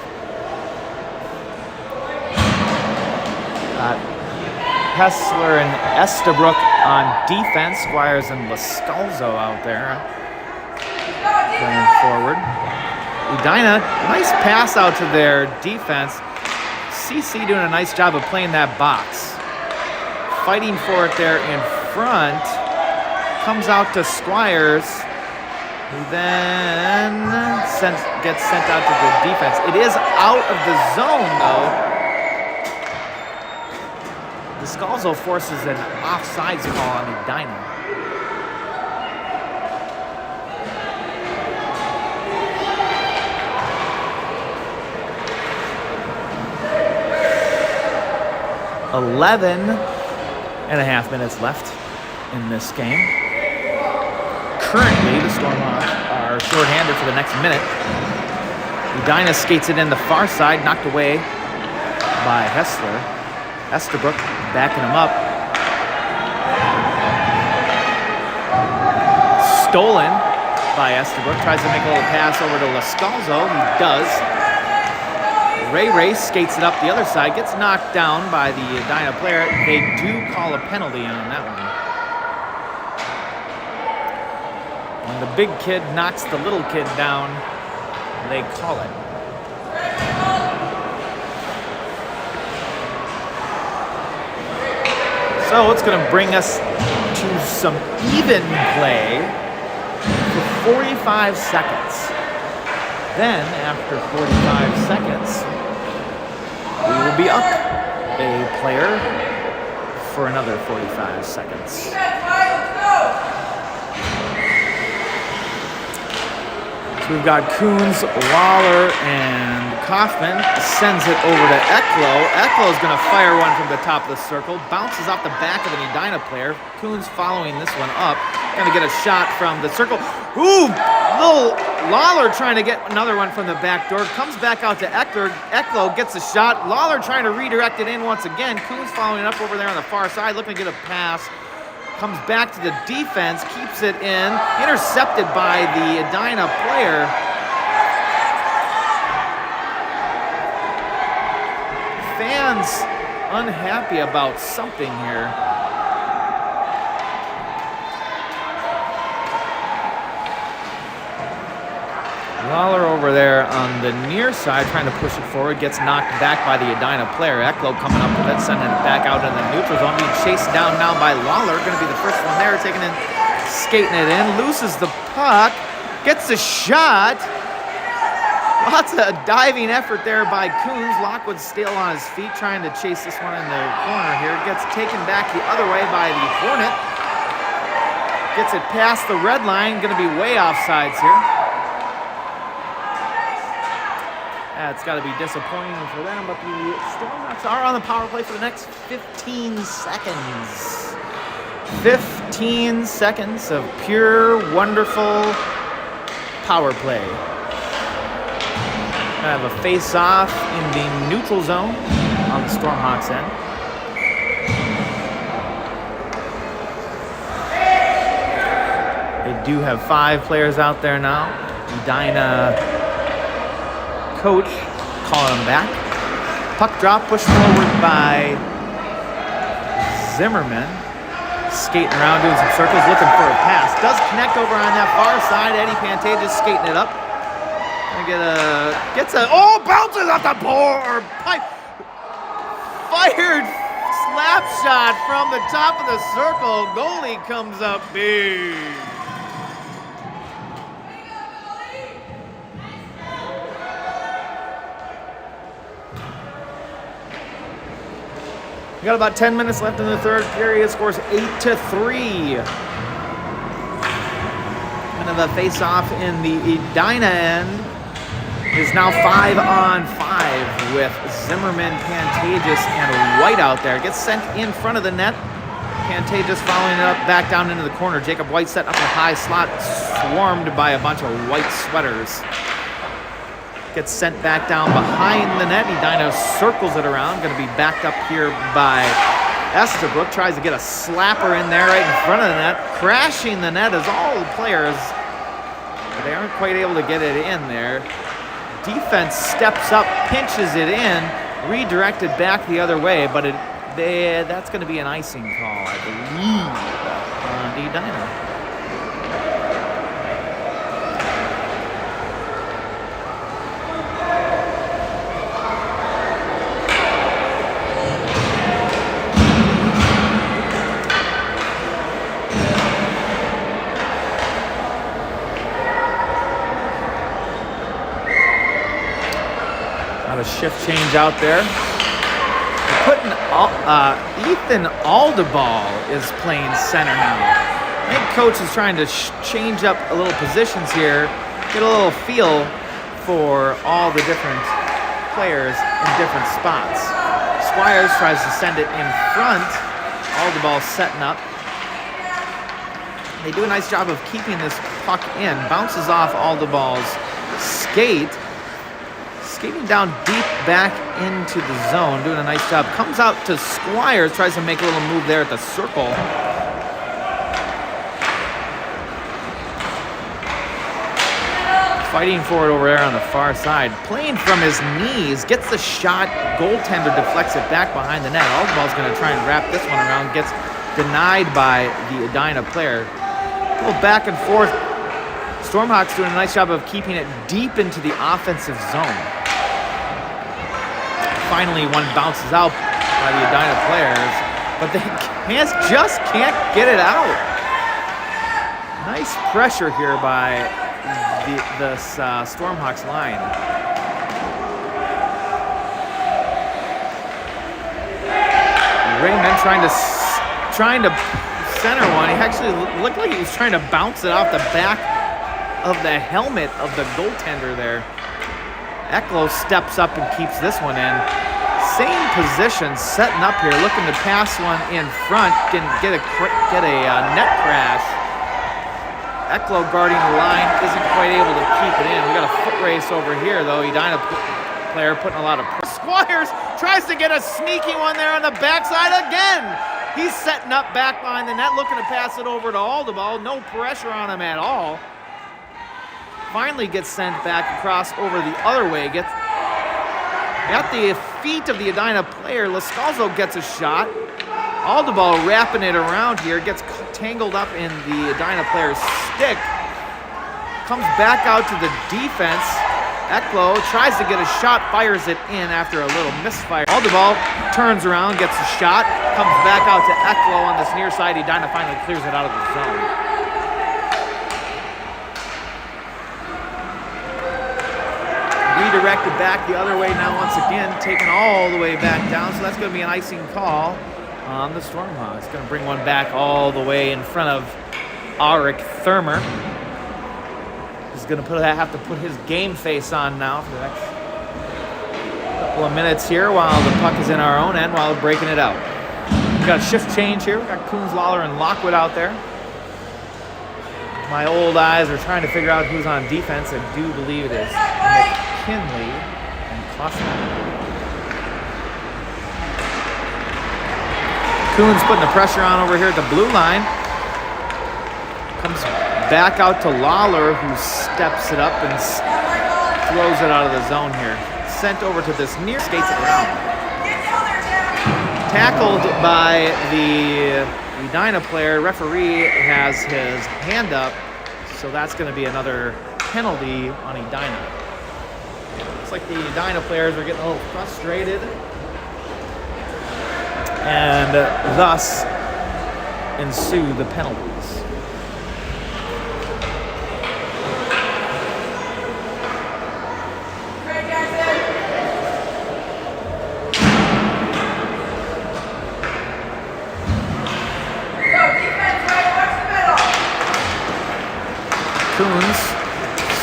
Hessler and Estabrook on defense. Squires and Lascalzo out there playing forward. Edina, nice pass out to their defense. CC doing a nice job of playing that box. Fighting for it there in front. Comes out to Squires, who then gets sent out to the defense. It is out of the zone, though. Scalzo forces an offsides call on Edina. .11.5 minutes left in this game. Currently, the Stormhawks are shorthanded for the next minute. Edina skates it in the far side, knocked away by Hessler. Estabrook backing him up. Stolen by Estabrook. Tries to make a little pass over to Lascalzo. He does. Ray skates it up the other side. Gets knocked down by the Edina player. They do call a penalty on that one. When the big kid knocks the little kid down, they call it. So it's going to bring us to some even play for 45 seconds. Then, after 45 seconds, we will be up a player for another 45 seconds. So we've got Coons, Lawler, and Kaufman. Sends it over to Eklo. Eklo's going to fire one from the top of the circle. Bounces off the back of an Edina player. Coons following this one up. Going to get a shot from the circle. Ooh! Little Lawler trying to get another one from the back door. Comes back out to Ekler. Eklo gets a shot. Lawler trying to redirect it in once again. Coons following it up over there on the far side. Looking to get a pass. Comes back to the defense. Keeps it in. Intercepted by the Edina player. Fans unhappy about something here. Lawler over there on the near side trying to push it forward. Gets knocked back by the Edina player. Eklo coming up with it, sending it back out in the neutral zone. Being chased down now by Lawler. Going to be the first one there. Taking in, skating it in. Loses the puck. Gets a shot. Lots of diving effort there by Coons. Lockwood still on his feet trying to chase this one in the corner here. Gets taken back the other way by the Hornet. Gets it past the red line. Going to be way offsides here. That's got to be disappointing for them, but the Stormhawks are on the power play for the next 15 seconds. 15 seconds of pure, wonderful power play. Gonna have a face-off in the neutral zone on the Stormhawks end. They do have 5 players out there now. Edina coach calling them back. Puck drop, pushed forward by Zimmerman. Skating around, doing some circles, looking for a pass. Does connect over on that far side. Eddie Pantages skating it up. Bounces off the board. Pipe. Fired slap shot from the top of the circle. Goalie comes up big. We got about 10 minutes left in the third period. Scores 8-3. Kind of a face-off in the Edina end. Is now 5-on-5 with Zimmerman, Pantages, and White out there. Gets sent in front of the net. Pantages following it up back down into the corner. Jacob White set up a high slot, swarmed by a bunch of white sweaters. Gets sent back down behind the net. Edina circles it around. Going to be backed up here by Estabrook. Tries to get a slapper in there right in front of the net. Crashing the net as all the players, they aren't quite able to get it in there. Defense steps up, pinches it in, redirected back the other way, but that's going to be an icing call, I believe, on Edina. A shift change out there. Putting Ethan Aldeball is playing center now. I think coach is trying to change up a little positions here, get a little feel for all the different players in different spots. Squires tries to send it in front. Aldeball setting up. They do a nice job of keeping this puck in. Bounces off Aldeball's skate. Skating down deep back into the zone, doing a nice job. Comes out to Squires, tries to make a little move there at the circle. Fighting for it over there on the far side. Playing from his knees, gets the shot. Goaltender deflects it back behind the net. Aldeball's going to try and wrap this one around. Gets denied by the Edina player. A little back and forth. Stormhawks doing a nice job of keeping it deep into the offensive zone. Finally, one bounces out by the Edina players, but they just can't get it out. Nice pressure here by the Stormhawks line. Raymond trying to center one. He actually looked like he was trying to bounce it off the back of the helmet of the goaltender there. Eklo steps up and keeps this one in. Same position, setting up here, looking to pass one in front, can get a net crash. Eklo guarding the line, isn't quite able to keep it in. We got a foot race over here, though. Edina player putting a lot of pressure. Squires tries to get a sneaky one there on the backside again. He's setting up back behind the net, looking to pass it over to Aldeball. No pressure on him at all. Finally gets sent back across over the other way. Gets at the feet of the Edina player. Lascalzo gets a shot. Aldeball wrapping it around here. Gets tangled up in the Edina player's stick. Comes back out to the defense. Eklo tries to get a shot, fires it in after a little misfire. Aldeball turns around, gets a shot, comes back out to Eklo on this near side. Edina finally clears it out of the zone. Redirected back the other way now once again, taken all the way back down. So that's going to be an icing call on the Stormhawks. Going to bring one back all the way in front of Arik Thurmer. He's going to have to put his game face on now for the next couple of minutes here while the puck is in our own end while we're breaking it out. We've got a shift change here. We've got Coons, Lawler, and Lockwood out there. My old eyes are trying to figure out who's on defense. I do believe it is McKinley and Klossman. Coons putting the pressure on over here at the blue line. Comes back out to Lawler, who steps it up and throws it out of the zone here. Sent over to this near, skates it around. Tackled by the Edina player. Referee has his hand up, so that's going to be another penalty on Edina. Looks like the Edina players are getting a little frustrated, and thus ensue the penalties. Coons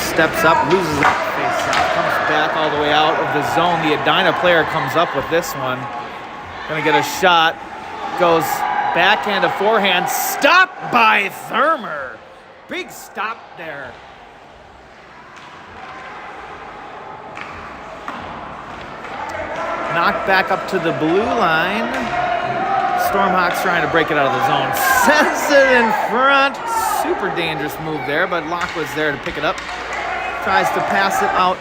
steps up, loses it, face off, comes back all the way out of the zone. The Edina player comes up with this one. Gonna get a shot. Goes backhand to forehand. Stopped by Thermer. Big stop there. Knocked back up to the blue line. Stormhawks trying to break it out of the zone. Sends it in front. Super dangerous move there, but Locke was there to pick it up. Tries to pass it out.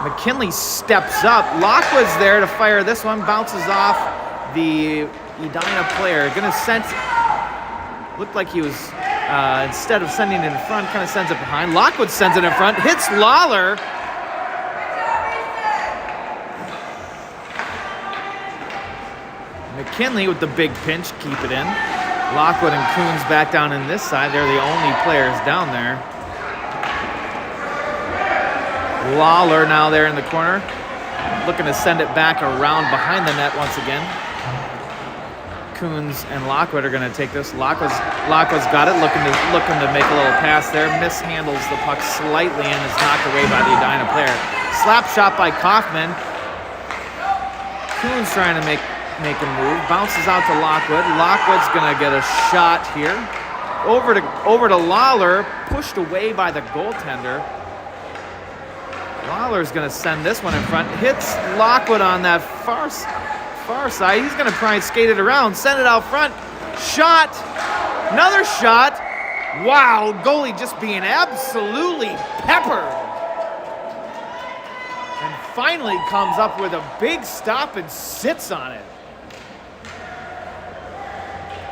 McKinley steps up. Locke was there to fire this one. Bounces off the Edina player. Gonna sense. Looked like he was, instead of sending it in front, kind of sends it behind. Lockwood sends it in front. Hits Lawler. McKinley with the big pinch, keep it in. Lockwood and Coons back down in this side. They're the only players down there. Lawler now there in the corner, looking to send it back around behind the net once again. Coons and Lockwood are going to take this. Lockwood's got it, looking to make a little pass there. Mishandles the puck slightly and is knocked away by the Edina player. Slap shot by Kaufman. Coons trying to make a move, bounces out to Lockwood. Lockwood's gonna get a shot here. Over to Lawler, pushed away by the goaltender. Lawler's gonna send this one in front. Hits Lockwood on that far side. He's gonna try and skate it around, send it out front. Shot, another shot. Wow, goalie just being absolutely peppered. And finally comes up with a big stop and sits on it.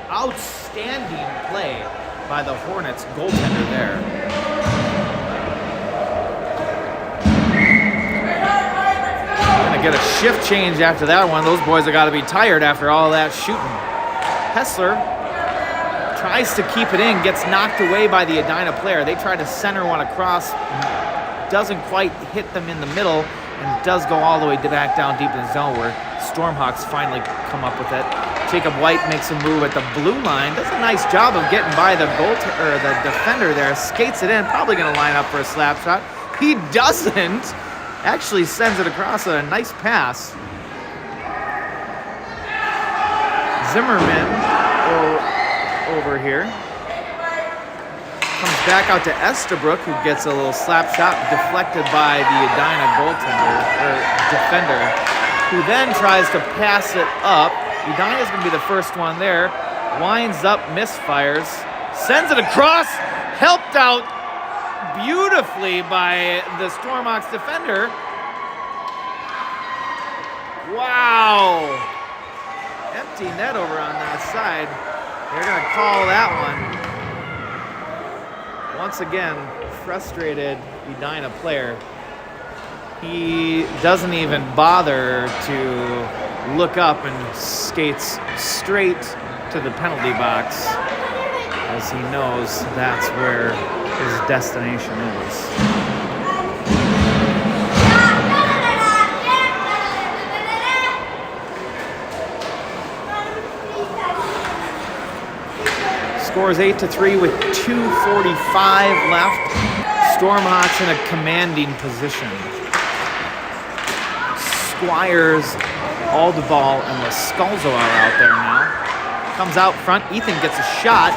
Outstanding play by the Hornets goaltender there. Gonna get a shift change after that one. Those boys have got to be tired after all that shooting. Hessler tries to keep it in, gets knocked away by the Edina player. They try to center one across, doesn't quite hit them in the middle, and does go all the way back down deep in the zone where Stormhawks finally come up with it. Jacob White makes a move at the blue line. Does a nice job of getting by the the defender there. Skates it in. Probably going to line up for a slap shot. He doesn't. Actually sends it across a nice pass. Zimmerman over here. Comes back out to Estabrook, who gets a little slap shot deflected by the Edina defender, who then tries to pass it up. Edina's going to be the first one there. Winds up, misfires, sends it across, helped out beautifully by the Stormhawks defender. Wow. Empty net over on that side. They're going to call that one. Once again, frustrated Edina player. He doesn't even bother to look up and skates straight to the penalty box, as he knows that's where his destination is. Scores 8-3 with 2:45 left. Stormhawks in a commanding position. Squires, Aldeball, and Lascalzo are out there now. Comes out front. Ethan gets a shot.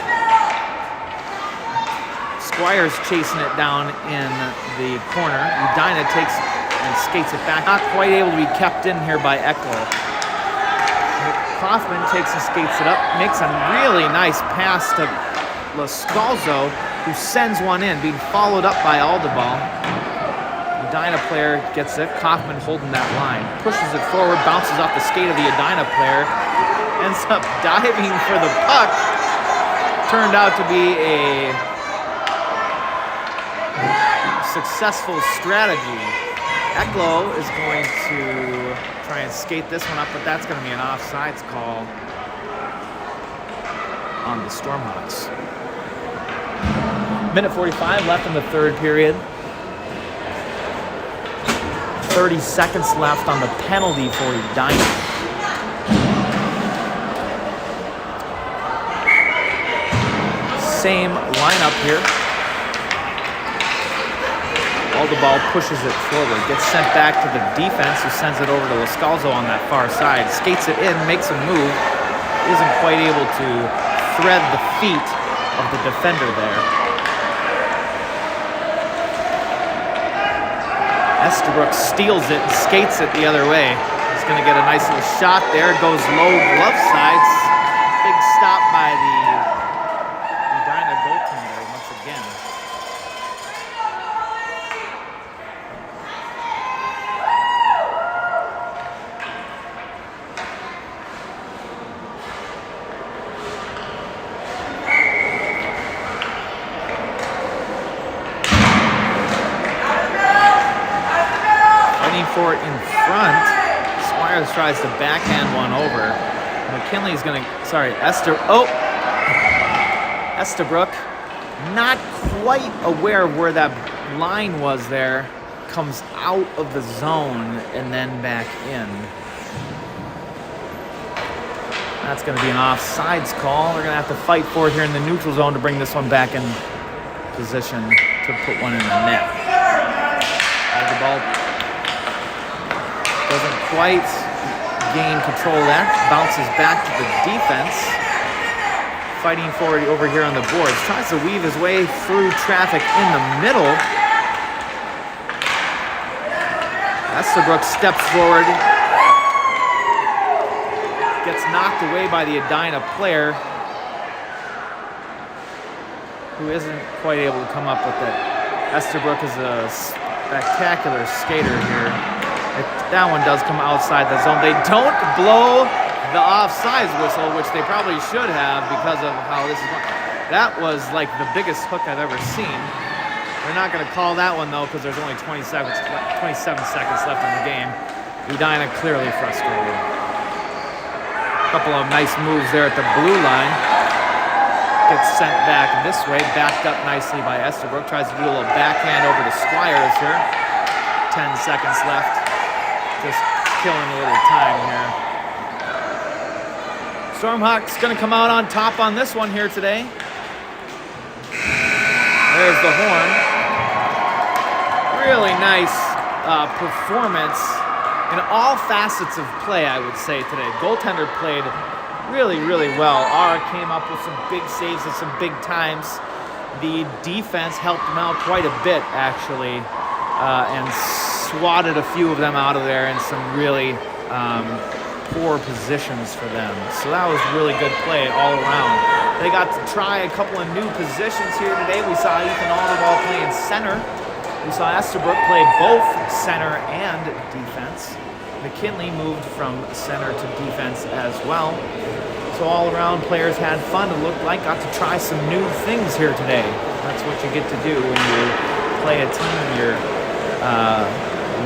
Squires chasing it down in the corner. Edina takes and skates it back. Not quite able to be kept in here by Eckel. Kaufman takes and skates it up. Makes a really nice pass to Lascalzo, who sends one in, being followed up by Aldebal. Edina player gets it. Kaufman holding that line. Pushes it forward, bounces off the skate of the Edina player. Ends up diving for the puck. Turned out to be a successful strategy. Eklo is going to try and skate this one up, but that's going to be an offsides call on the Stormhawks. Minute 45 left in the third period. 30 seconds left on the penalty for Edina. Same lineup here. Aldebal pushes it forward, gets sent back to the defense, who sends it over to Lascalzo on that far side. Skates it in, makes a move. Isn't quite able to thread the feet of the defender there. Estabrook steals it and skates it the other way. He's going to get a nice little shot there. Goes low glove sides. Big stop by the Edina goaltender once again. For it in front. Squires tries to backhand one over. McKinley's gonna, Estabrook, not quite aware of where that line was there, comes out of the zone and then back in. That's gonna be an offsides call. They're gonna have to fight for it here in the neutral zone to bring this one back in position to put one in the net. The ball doesn't quite gain control of that. Bounces back to the defense. Fighting for it over here on the boards. Tries to weave his way through traffic in the middle. Estabrook steps forward. Gets knocked away by the Edina player, who isn't quite able to come up with it. Estabrook is a spectacular skater here. That one does come outside the zone. They don't blow the offsides whistle, which they probably should have because of how this is going. That was like the biggest hook I've ever seen. They're not going to call that one, though, because there's only 27 seconds left in the game. Edina clearly frustrated. A couple of nice moves there at the blue line. Gets sent back this way, backed up nicely by Estabrook. Tries to do a little backhand over to Squires here. 10 seconds left. Just killing a little time here. Stormhawks going to come out on top on this one here today. There's the horn. Really nice performance in all facets of play, I would say, today. Goaltender played really, really well. Ara came up with some big saves at some big times. The defense helped him out quite a bit, actually, and swatted a few of them out of there in some really poor positions for them. So that was really good play all around. They got to try a couple of new positions here today. We saw Ethan Aldebal play in center. We saw Estabrook play both center and defense. McKinley moved from center to defense as well. So all around, players had fun. It looked like got to try some new things here today. That's what you get to do when you play a team you're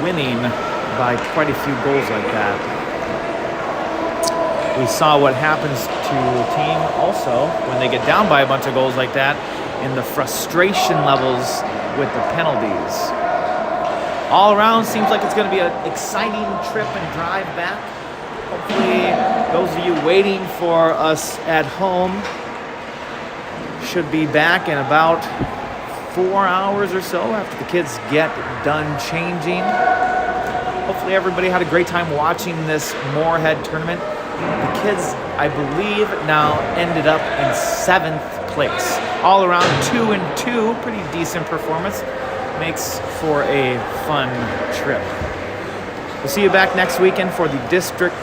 winning by quite a few goals like that. We saw what happens to a team also when they get down by a bunch of goals like that in the frustration levels with the penalties. All around, seems like it's going to be an exciting trip and drive back. Hopefully, those of you waiting for us at home should be back in about 4 hours or so after the kids get done changing. Hopefully everybody had a great time watching this Moorhead tournament. The kids, I believe, now ended up in 7th place. All around 2-2, pretty decent performance. Makes for a fun trip. We'll see you back next weekend for the district